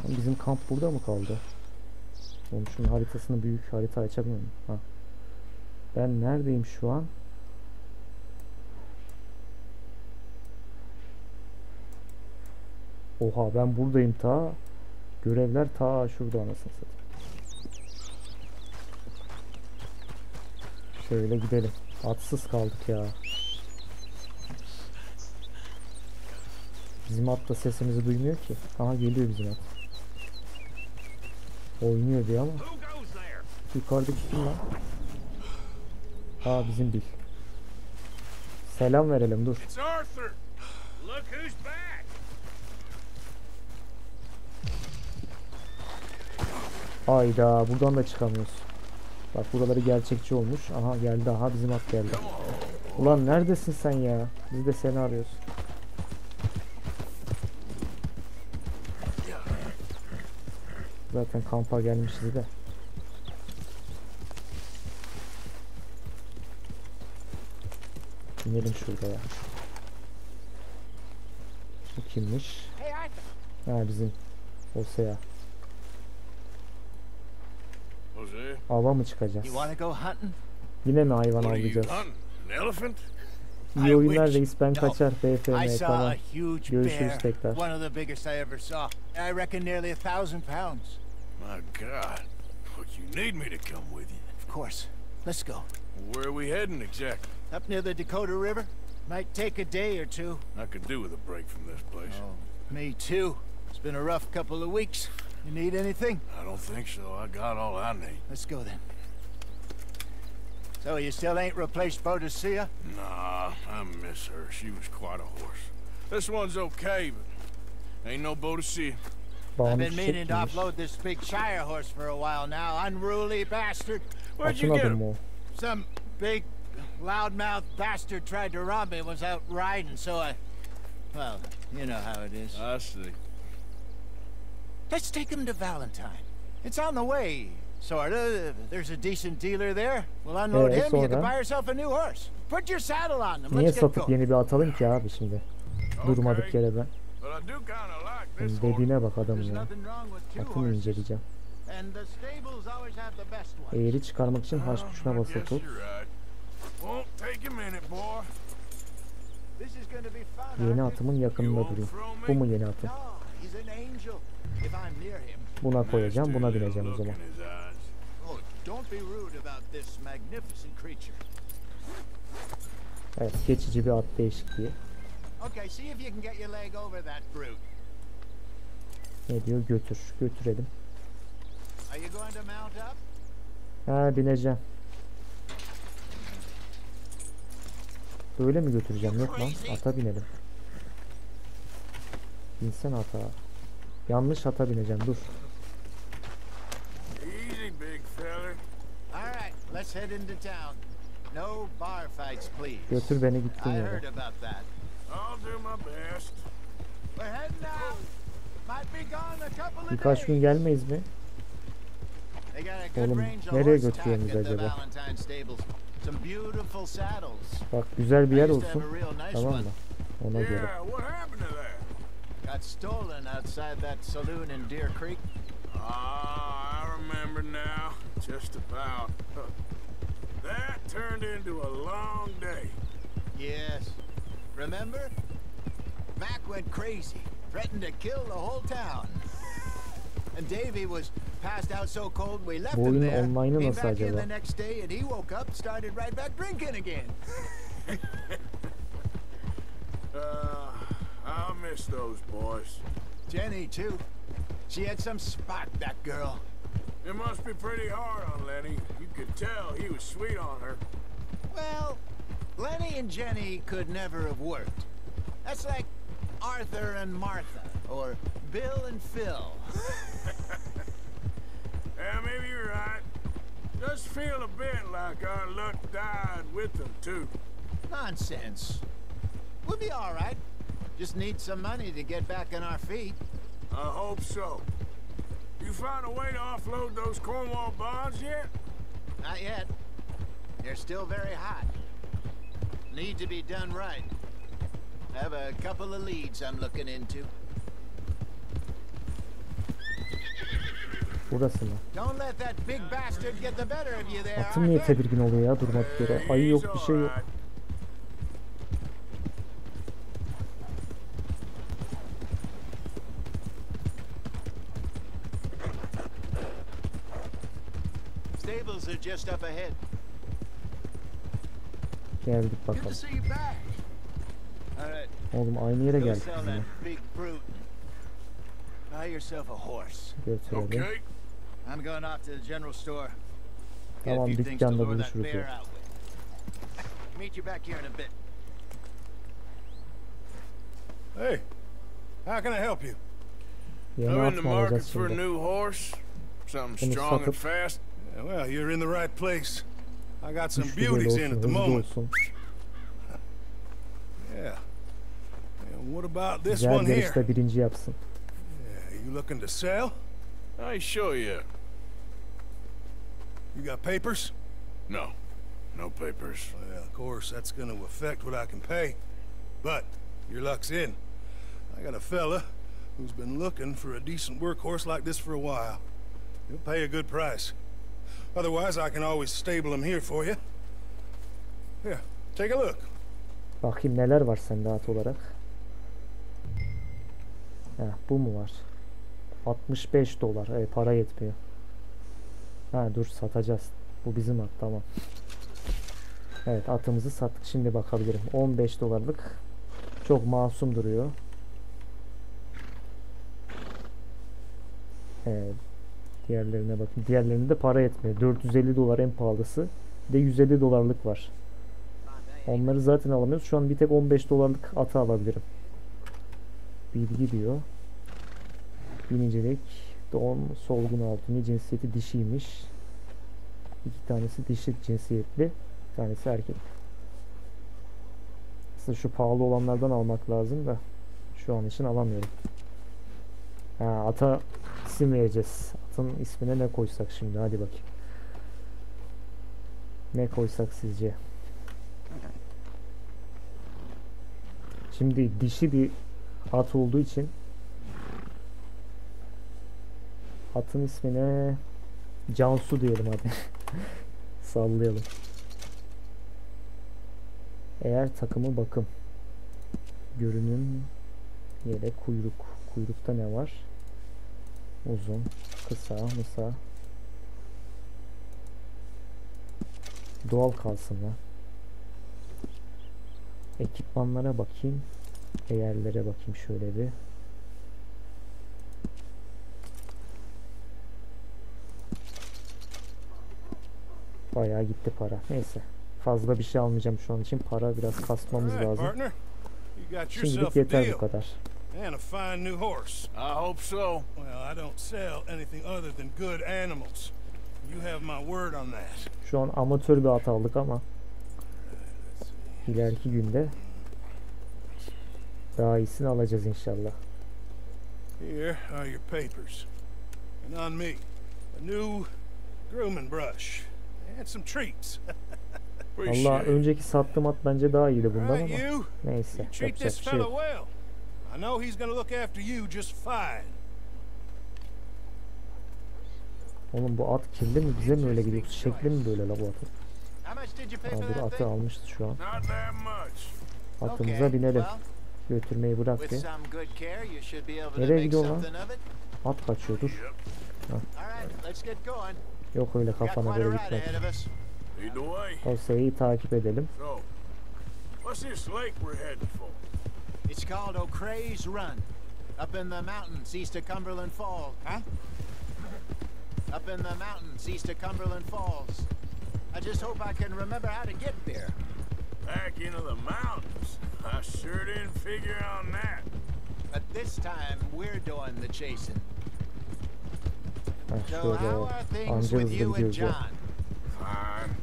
Bizim kamp burada mı kaldı? Oğlum şunun haritasını, büyük harita açamıyorum. Ha. Ben neredeyim şu an? Oha, ben buradayım ta. Görevler ta şurada anasını satayım. Şöyle gidelim. Atsız kaldık ya. Bizim at da sesimizi duymuyor ki. Aha, geliyor bizim at. Oynuyor diyor ama. Yukarıdaki kim lan? Aa bizim Bill. Selam verelim dur. Hayda buradan da çıkamıyoruz. Bak buraları gerçekçi olmuş. Aha geldi, aha bizim at geldi. Ulan neredesin sen ya? Biz de seni arıyoruz. Zaten kampa gelmişiz de. İnelim şurada ya. Bu kimmiş? Ha bizim Osea. Ava mı çıkacağız? Yine mi hayvan avlayacağız? İyi oyunlar reis, ben kaçar. BFM tamam. Görüşürüz tekrar. One of the biggest I ever saw. I reckon nearly 1,000 pounds. My God. Look, you need me to come with you. Of course. Let's go. Where are we heading exactly? Up near the Dakota River. Might take a day or two. I could do with a break from this place. Oh, me too. It's been a rough couple of weeks. You need anything? I don't think so. I got all I need. Let's go then. So you still ain't replaced Boadicea? Nah, I miss her. She was quite a horse. This one's okay, but ain't no Boadicea. I've been meaning to offload this big Shire horse for a while now. Unruly bastard. Where'd you get him? Some big, loudmouth bastard tried to rob me. Was out riding, so I... Well, you know how it is. I see. Let's take him to Valentine. It's on the way, sorta. There's a decent dealer there. We'll unload him. You can buy yourself a new horse. Put your saddle on them. Niye satıp yeni bir atalım ki abi şimdi? Durmadık yere ben. Dediğine bak adamın ya. Atımı inceleyeceğim. Eğri çıkarmak için H tuşuna basılı tut. Yeni atımın yakınında durayım. Bu mu yeni atım? Buna koyacağım, buna bineceğim o zaman. Evet, geçici bir at değişikliği. Ne diyor? Götür. Götürelim. Ha, bineceğim. Böyle mi götüreceğim? Yok lan. Ata binelim. Binsen ata. Yanlış ata bineceğim. Dur. Götür beni gittin yere. Birkaç gün gelmeyiz mi? Oğlum nereye götürüyorsunuz acaba? Bak güzel bir yer olsun. Tamam mı? Ona göre. Got stolen outside that saloon in Deer Creek. Ah, I remember now. Just about. That turned into a long day. Yes. Remember? Mac went crazy, threatened to kill the whole town. And Davy was passed out so cold we left him there. Came back in the next day and he woke up, started right back drinking again. I miss those boys. Jenny, too. She had some spark, that girl. It must be pretty hard on Lenny. You could tell he was sweet on her. Well, Lenny and Jenny could never have worked. That's like Arthur and Martha, or Bill and Phil. Yeah, maybe you're right. Does feel a bit like our luck died with them, too. Nonsense. We'll be all right. Just need some money to get back on our feet. I hope so. You found a way to offload those Cornwall bonds yet? Not yet. They're still very hot. Need to be done right. I have a couple of leads I'm looking into. Burası mı? Don't let that big bastard get the better of you there. Atım niye tedirgin oluyor ya durmadık yere? Ayı yok, bir şey yok. Stables are just up ahead. Geldik bakalım. Oğlum aynı yere geldik biz yine. Götürelim. I'm going off to the general store. Tamam, dükkanda buluşuruz diyor. Meet you back here in a bit. Hey, how can I help you? Yeni I'm in at the mı market alacağız for a şimdi? new horse. Something Bunu strong and satıp fast. Well, you're in the right place. I got some güçlü beauties böyle in at olsun, the hızlı moment. olsun. Yeah. And what about this Güzel one here? yarışta birinci yapsın. Yeah, you looking to sell? I show you. You got papers? No. No papers. Well, of course, that's going to affect what I can pay. But your luck's in. I got a fella who's been looking for a decent workhorse like this for a while. He'll pay a good price. Otherwise, I can always stable him here for you. Here, take a look. Bakayım neler var sende at olarak. Heh, bu mu var? 65 dolar. Para yetmiyor. Ha dur, satacağız. Bu bizim at, tamam. Evet, atımızı sattık. Şimdi bakabilirim. 15 dolarlık. Çok masum duruyor. Diğerlerine bakın. Diğerlerinde para yetmiyor. 450 dolar en pahalısı. Bir de 150 dolarlık var. Onları zaten alamıyoruz. Şu an bir tek 15 dolarlık atı alabilirim. Bilgi diyor. Binicilik. Don solgun altını, cinsiyeti dişiymiş. 2 tanesi dişi cinsiyetli. Bir tanesi erkek. Aslında şu pahalı olanlardan almak lazım da şu an için alamıyorum. Ata isim vereceğiz. Atın ismine ne koysak şimdi, hadi bakayım. Ne koysak sizce? Şimdi dişi bir at olduğu için atın ismine Cansu diyelim hadi. Sallayalım. Eğer takımı bakım. Görünüm, yelek, kuyruk. Kuyrukta ne var? Uzun, kısa, mısa. Doğal kalsın ya. Ekipmanlara bakayım. Değerlere bakayım şöyle bir. Bayağı gitti para. Neyse. Fazla bir şey almayacağım şu an için. Para biraz kasmamız lazım. Şimdilik yeter bu kadar. And a fine new horse. I hope so. Well, I don't sell anything other than good animals. You have my word on that. Şu an amatör bir at aldık ama ileriki günde daha iyisini alacağız inşallah. Here are your papers. And on me, a new grooming brush and some treats. Allah, önceki sattığım at bence daha iyiydi bundan ama neyse, yapacak bir şey yok. I know he's gonna look after you just fine. Oğlum bu at kirli mi? Bize mi öyle gidiyor? Şekli mi böyle la bu atın? Dur, atı almıştı şu an. Atımıza binelim. Götürmeyi bırak bir. Nereye gidiyor lan? At kaçıyor, dur. Yok öyle kafana göre gitmek. Dosyayı takip edelim. It's called O'Creagh's Run. Up in the mountains east of Cumberland Falls. Huh? Up in the mountains east of Cumberland Falls. I just hope I can remember how to get there. Back into the mountains? I sure didn't figure on that. But this time we're doing the chasing. So Şöyle how are things anca with hızlı you and gidiyoruz ya. John? Fine.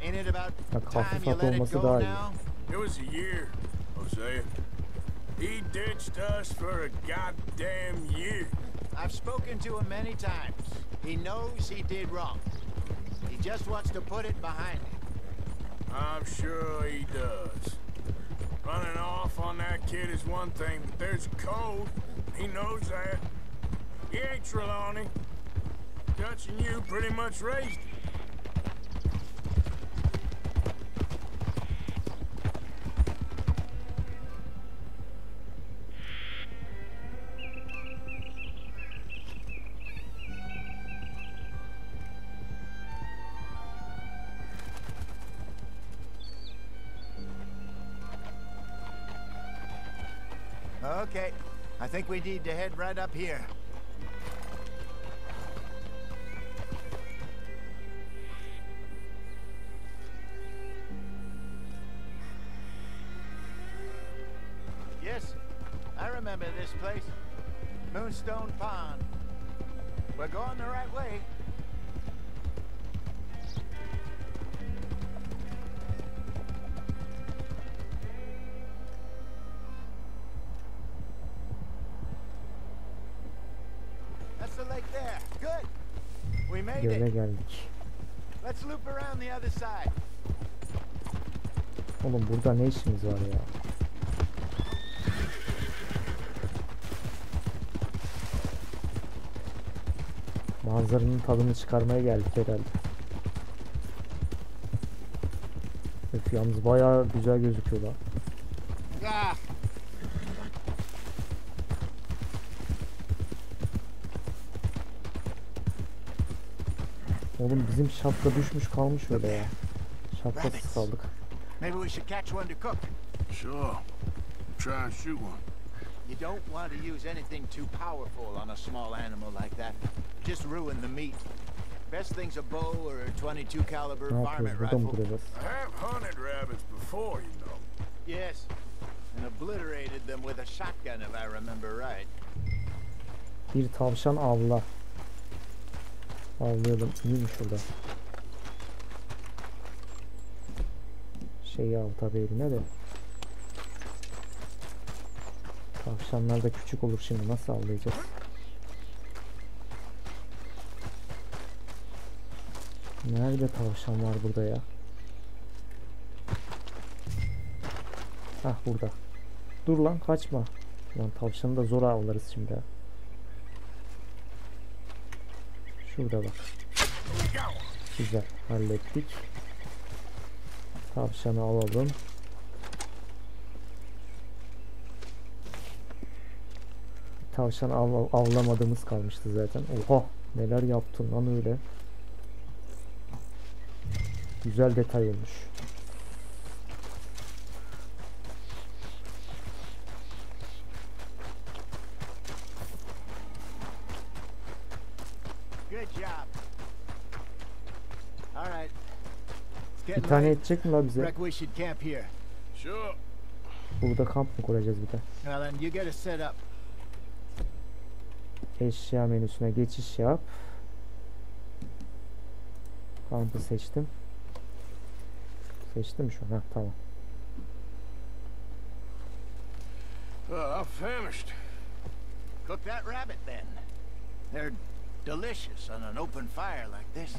Ain't it about Hafif time you at let it olması go daha iyi. now? It was a year, Hosea. He ditched us for a goddamn year. I've spoken to him many times. He knows he did wrong. He just wants to put it behind him. I'm sure he does. Running off on that kid is one thing, but there's a code. He knows that. He ain't Trelawney. Dutch and you pretty much raised him. Okay, I think we need to head right up here. I remember this place. Moonstone Pond. We're going the right way. That's the lake there. Good. We made Göle it. geldik. Let's loop around the other side. Oğlum burada ne işimiz var ya? Manzaranın tadını çıkarmaya geldik herhalde. Öf, yalnız bayağı güzel gözüküyor lan. Ah. Oğlum bizim şapka düşmüş kalmış öyle ya. Şapkasız kaldık. Maybe we should catch one to cook. Sure. Try and shoot one. You don't want to use anything too powerful on a small animal like that. Just ruin the meat. Best thing's a bow or a 22 caliber Ne varmint yapıyoruz? Burada mı rifle. duracağız? I have hunted rabbits before, you know. Yes, and obliterated them with a shotgun if I remember right. Bir tavşan avla. Avlayalım. İyiymiş orada. Şeyi al tabi eline de. Tavşanlar da küçük olur şimdi. Nasıl avlayacağız? Nerede tavşan var burada ya? Hah burada. Dur lan kaçma. Lan tavşanı da zor avlarız şimdi ha. Şurada bak. Güzel hallettik. Tavşanı alalım. Tavşan avlamadığımız kalmıştı zaten. Oha neler yaptın lan öyle. Güzel detay olmuş. Bir tane edecek mi la bize? Burada kamp mı kuracağız bir de? Eşya menüsüne geçiş yap. Kampı seçtim. Seçtim şu an. Heh, tamam. I'm famished. Cook that rabbit then. They're delicious on an open fire like this.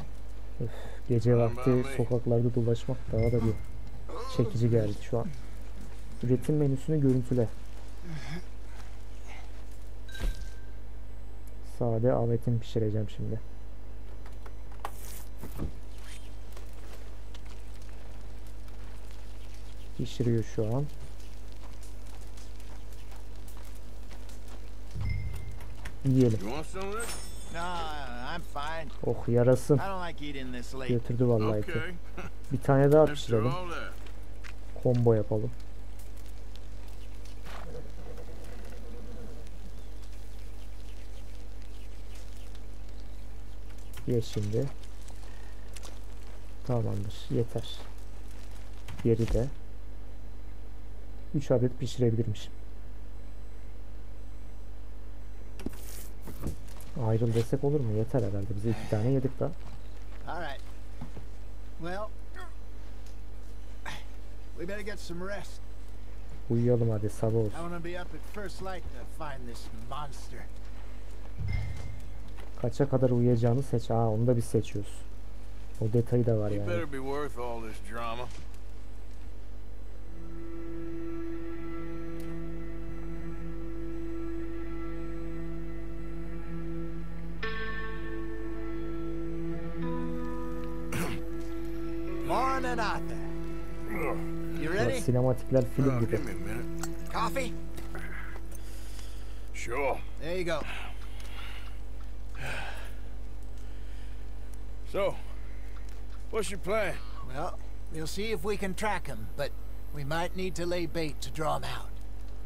Öf, gece vakti sokaklarda dolaşmak daha da bir çekici geldi şu an. Üretim menüsünü görüntüle. Sade avetin pişireceğim şimdi. Pişiriyor şu an. Yiyelim. Oh yarasın. Götürdü vallahi eti. Bir tane daha pişirelim. Combo yapalım. Ye şimdi. Tamamdır. Yeter. Geri de 3 adet pişirebilirmişim. Ayrıl desek olur mu? Yeter herhalde. Bize 2 tane yedik daha. Uyuyalım hadi, sabah olsun. Kaça kadar uyuyacağını seç. Aa, onu da biz seçiyoruz. O detayı da var yani. Morning, Arthur. You ready? Sinematikler film gibi. Give me a minute. Coffee? Sure. There you go. So, what's your plan? Well, we'll see if we can track him, but we might need to lay bait to draw him out.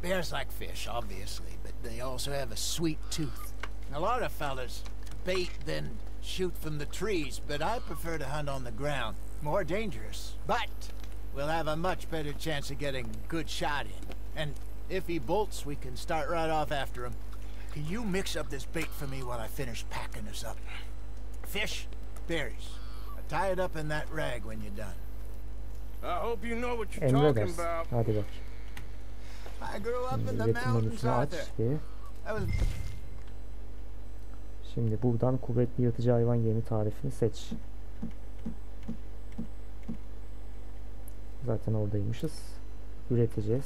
Bears like fish, obviously, but they also have a sweet tooth. A lot of fellas bait then shoot from the trees, but I prefer to hunt on the ground. More dangerous, but we'll have a much better chance of getting a good shot in. And If he bolts, we can start right off after him. Can you mix up this bait for me while I finish packing this up? Fish, berries. Tie it up in that rag when you're done. I hope you know what you're talking about. Hadi bak. I grew up in the Üretim mountains, menüsünü Arthur. aç diye. I was Şimdi buradan kuvvetli yırtıcı hayvan yemi tarifini seç. Zaten oradaymışız. Üreteceğiz.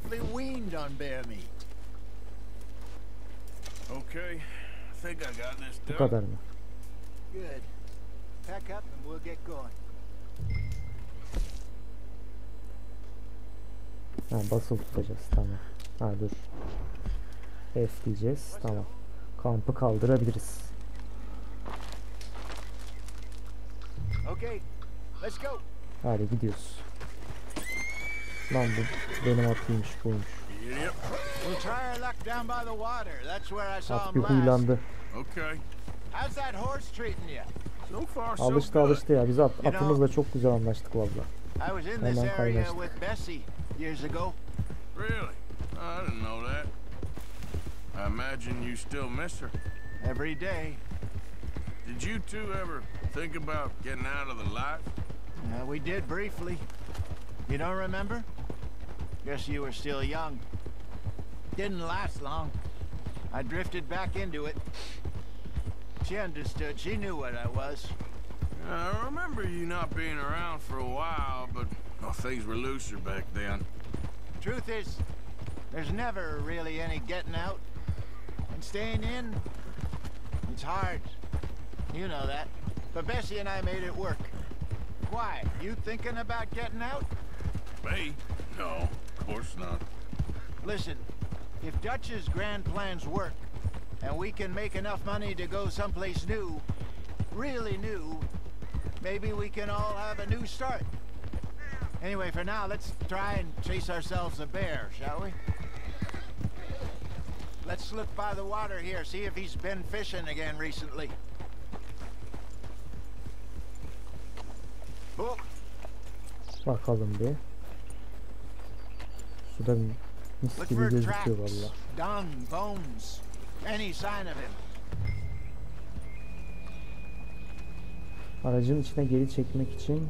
weaned on bear meat. Okay, I think I got this Bu done. kadar mı? Good. Pack up and we'll get going. Ha, basılı tutacağız, tamam. Ha dur. F diyeceğiz, tamam. Kampı kaldırabiliriz. Okay, let's go. Hadi gidiyoruz. Lan bu benim atıymış, buymuş. We'll try our luck down by the water. That's where I saw At him bir last. huylandı. Okay. How's that horse treating you? So far, so Alıştı ya. Biz You atımızla çok güzel anlaştık valla. I was in this Hemen area kaynaştık. with Bessie years ago. Really? I didn't know that. I imagine you still miss her. Every day. Did you two ever think about getting out of the life? We did briefly. You don't remember? Guess you were still young. Didn't last long. I drifted back into it. She understood. She knew what I was. I remember you not being around for a while, but things were looser back then. Truth is, there's never really any getting out. And staying in, it's hard. You know that. But Bessie and I made it work. Why? You thinking about getting out? Me? No, of course not. Listen, if Dutch's grand plans work, and we can make enough money to go someplace new, really new, maybe we can all have a new start. Anyway, for now, let's try and chase ourselves a bear, shall we? Let's look by the water here, see if he's been fishing again recently. Oh. Bakalım bir. Suda mis Look gibi for gözüküyor tracks, valla. dung, bones, any sign of him. Aracın içine geri çekmek için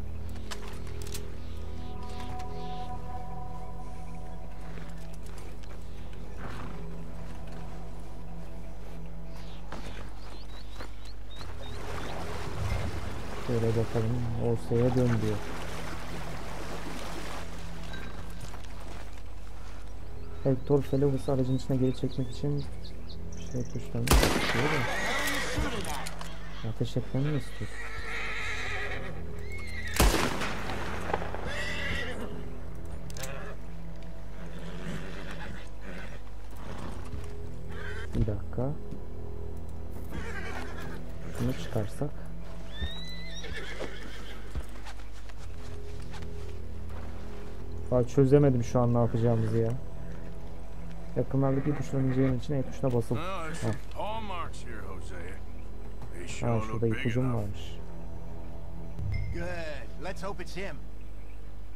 şöyle bakalım, Orsa'ya dön diyor. Hector Fellows aracın içine geri çekmek için şey tuşlarını istiyor da ateş etmemi mi istiyor? Bir dakika. Bunu çıkarsak. Çözemedim şu an ne yapacağımızı ya. Yakınlardaki ipuçlarını incelemek için E tuşuna basıl. Ha, şurada ipucum varmış. Good. Let's hope it's him.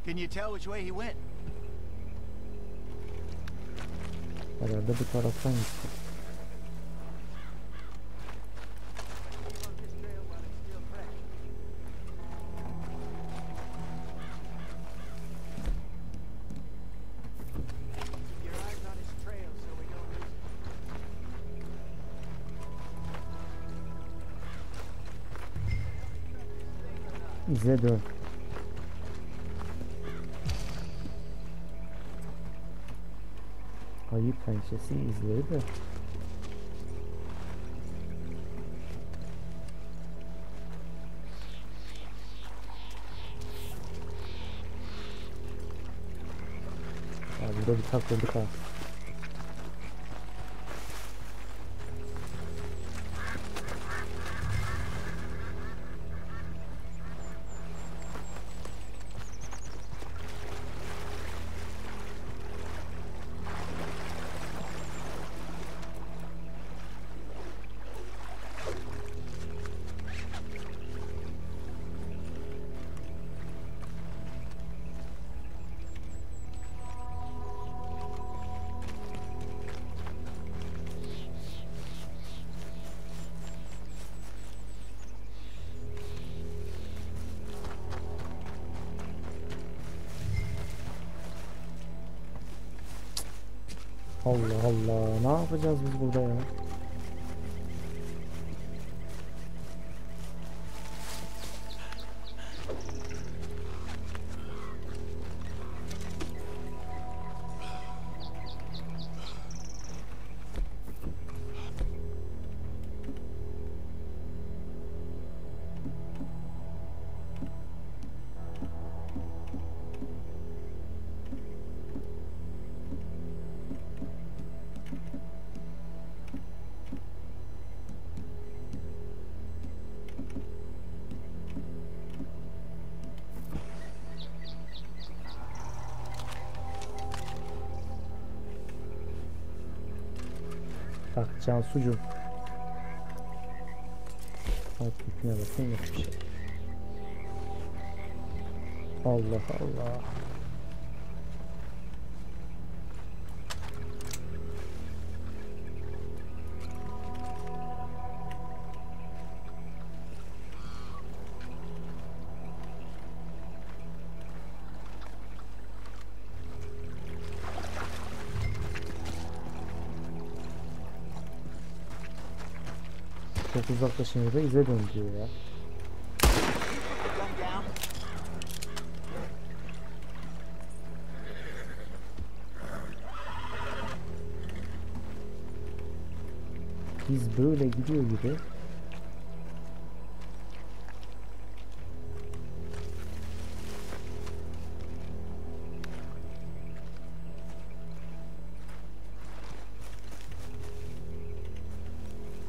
Can you tell which way he went? Herhalde bu taraftan gitti. İzle dön. Ayı pençesi izleri de. Burada bir takıldık ha. Allah Allah, ne yapacağız biz burada ya? Bak Cansucuğum. Bak yüküne bakın, yok bir şey. Allah Allah. Çok uzaklaşınca da ize dönüyor ya. Biz böyle gidiyor gibi.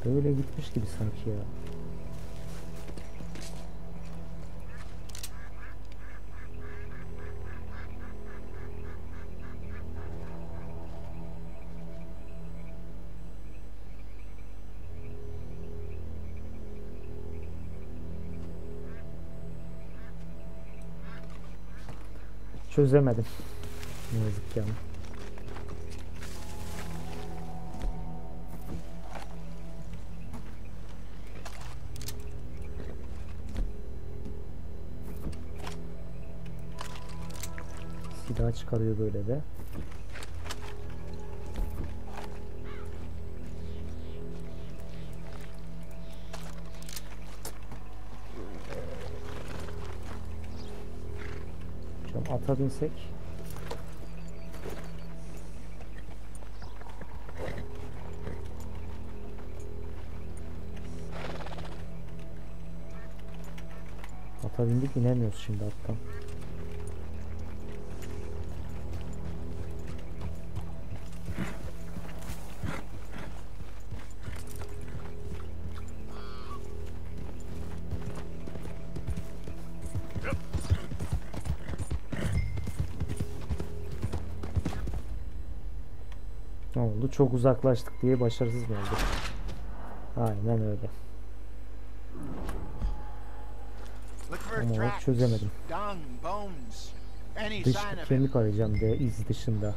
Böyle gitmiş gibi sanki ya. Çözemedim. Ne yazık ki ama. Silah çıkarıyor böyle de. Şu ata binsek. Ata bindik, inemiyoruz şimdi attan. Ne oldu? Çok uzaklaştık diye başarısız mı olduk? Aynen öyle. Ama çözemedim. Dış kemik arayacağım de iz dışında.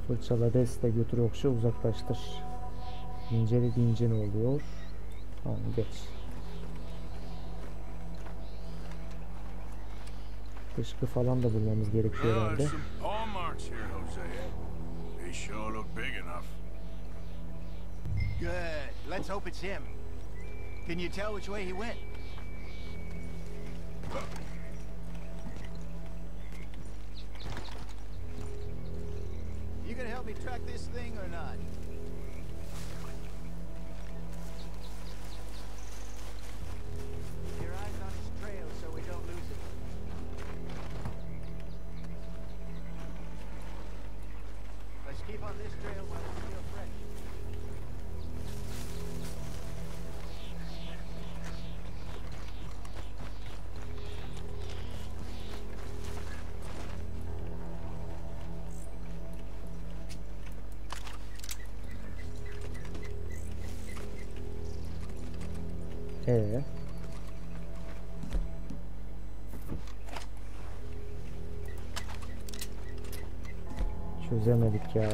Fırçala, resle, götür, okşa, uzaklaştır. İncelediğince ne oluyor? Tamam, geç. Dışkı falan da bulmamız gerekiyor herhalde. Good. Let's hope it's him. Can you tell which way he went? You gonna help me track this thing or not? Your eyes on his trail so we don't lose it. Let's keep on this trail while it's still fresh. Çözemedik ya.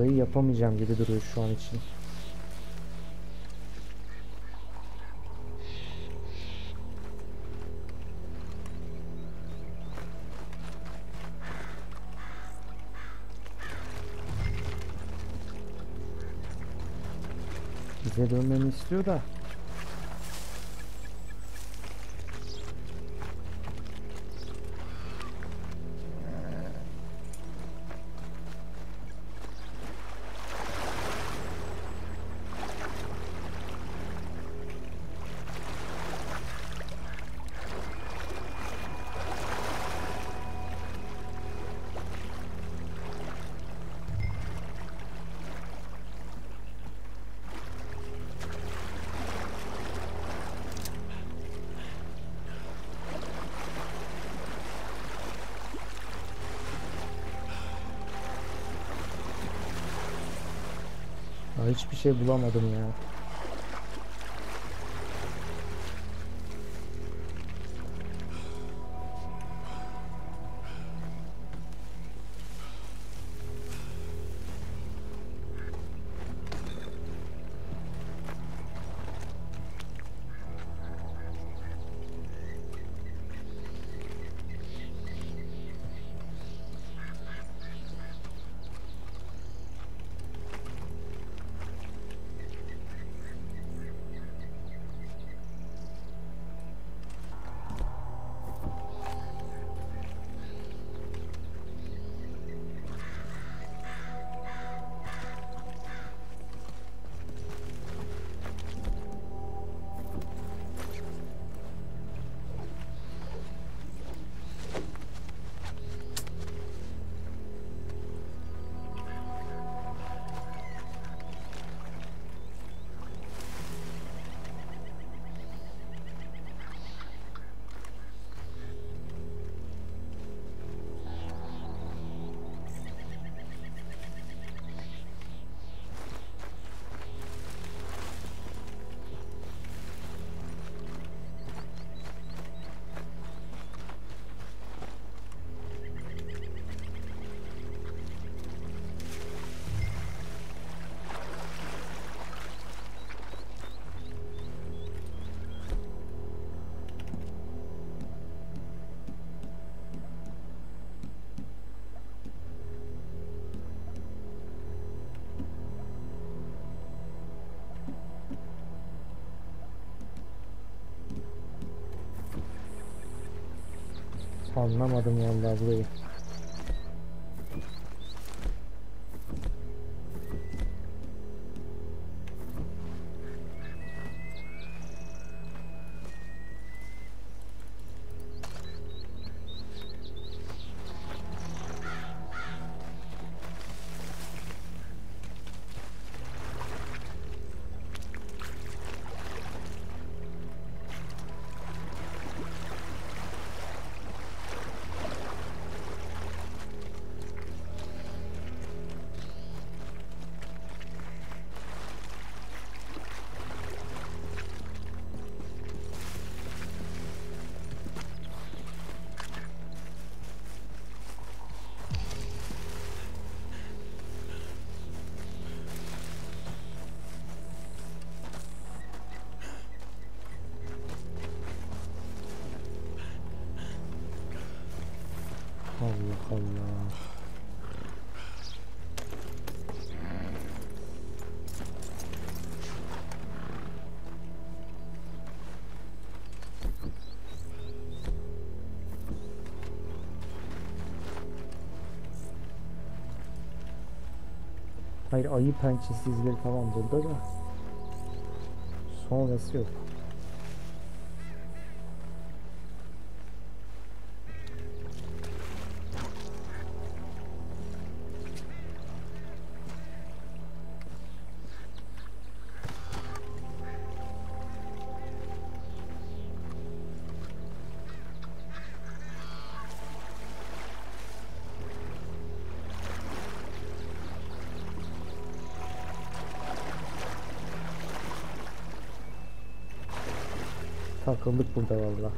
Burayı yapamayacağım gibi duruyor şu an için. Bize dönmemi istiyor da. Hiçbir şey bulamadım ya. Anlamadım vallahi burayı. Allah Allah. Hayır, ayı pençesi izleri tamam burada da sonrası yok. Takıldık burada vallahi.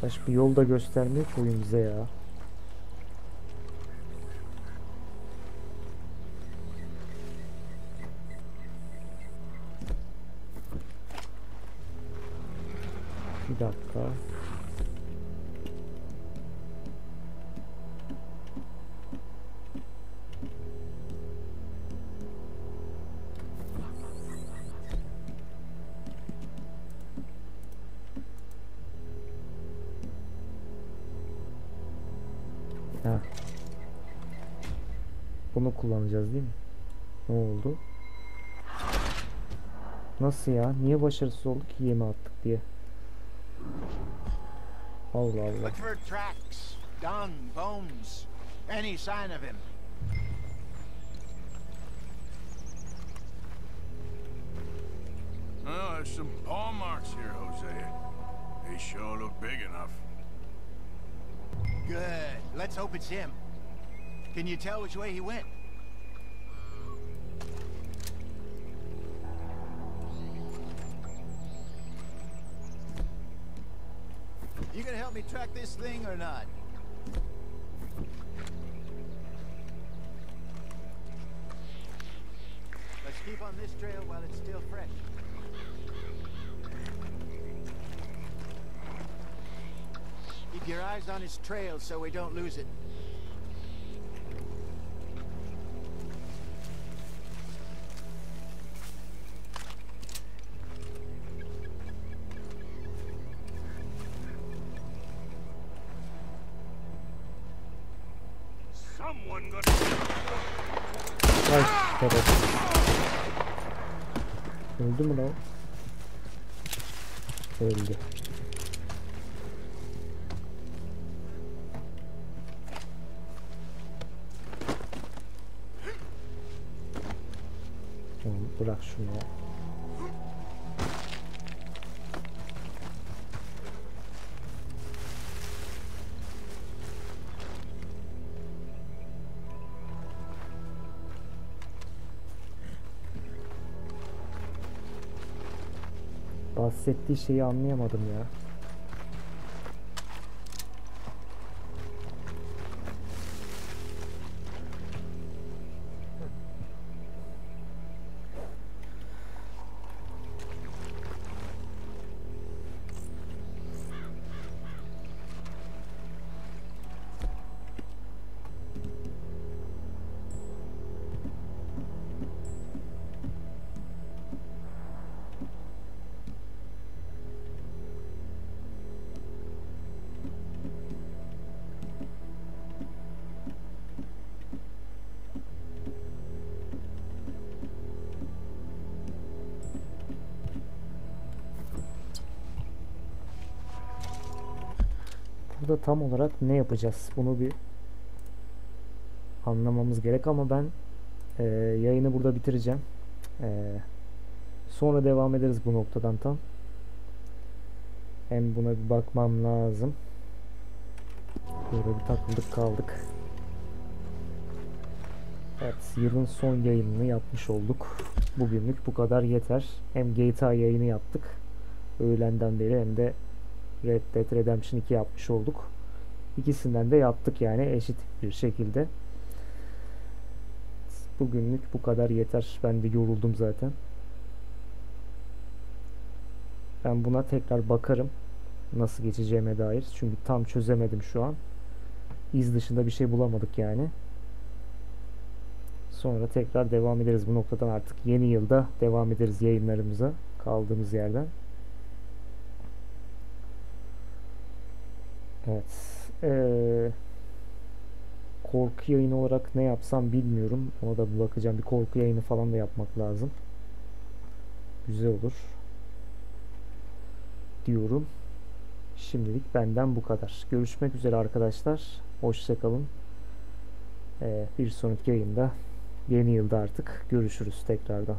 Baş bir yol da göstermiyor ki oyun bize ya. Bir dakika. Ha. Bunu kullanacağız değil mi? Ne oldu? Nasıl ya? Niye başarısız olduk ki yemi attık diye? Allah Allah. Look for tracks, dung, bones, any sign of him. Oh, there's some paw marks here, Hosea. They sure look big enough. Good. Let's hope it's him. Can you tell which way he went? You gonna help me track this thing or not? Let's keep on this trail while it's still fresh. Keep your eyes on his trail so we don't lose it. Someone got. Ay, evet. Öldü mü lan? Öldü. Bırak şunu ya. Bahsettiği şeyi anlayamadım ya. Burada tam olarak ne yapacağız? Bunu bir anlamamız gerek ama ben yayını burada bitireceğim. Sonra devam ederiz bu noktadan tam. Hem buna bir bakmam lazım. Böyle bir takıldık kaldık. Evet, yılın son yayınını yapmış olduk. Bugünlük bu kadar yeter. Hem GTA yayını yaptık öğlenden beri, hem de Red Dead Redemption 2 yapmış olduk. İkisinden de yaptık yani eşit bir şekilde. Bugünlük bu kadar yeter. Ben de yoruldum zaten. Ben buna tekrar bakarım nasıl geçeceğime dair. Çünkü tam çözemedim şu an. İz dışında bir şey bulamadık yani. Sonra tekrar devam ederiz bu noktadan, artık yeni yılda devam ederiz yayınlarımıza kaldığımız yerden. Evet. Korku yayını olarak ne yapsam bilmiyorum. Ona da bir bakacağım. Bir korku yayını falan da yapmak lazım. Güzel olur diyorum. Şimdilik benden bu kadar. Görüşmek üzere arkadaşlar. Hoşça kalın. Bir sonraki yayında, yeni yılda artık görüşürüz tekrardan.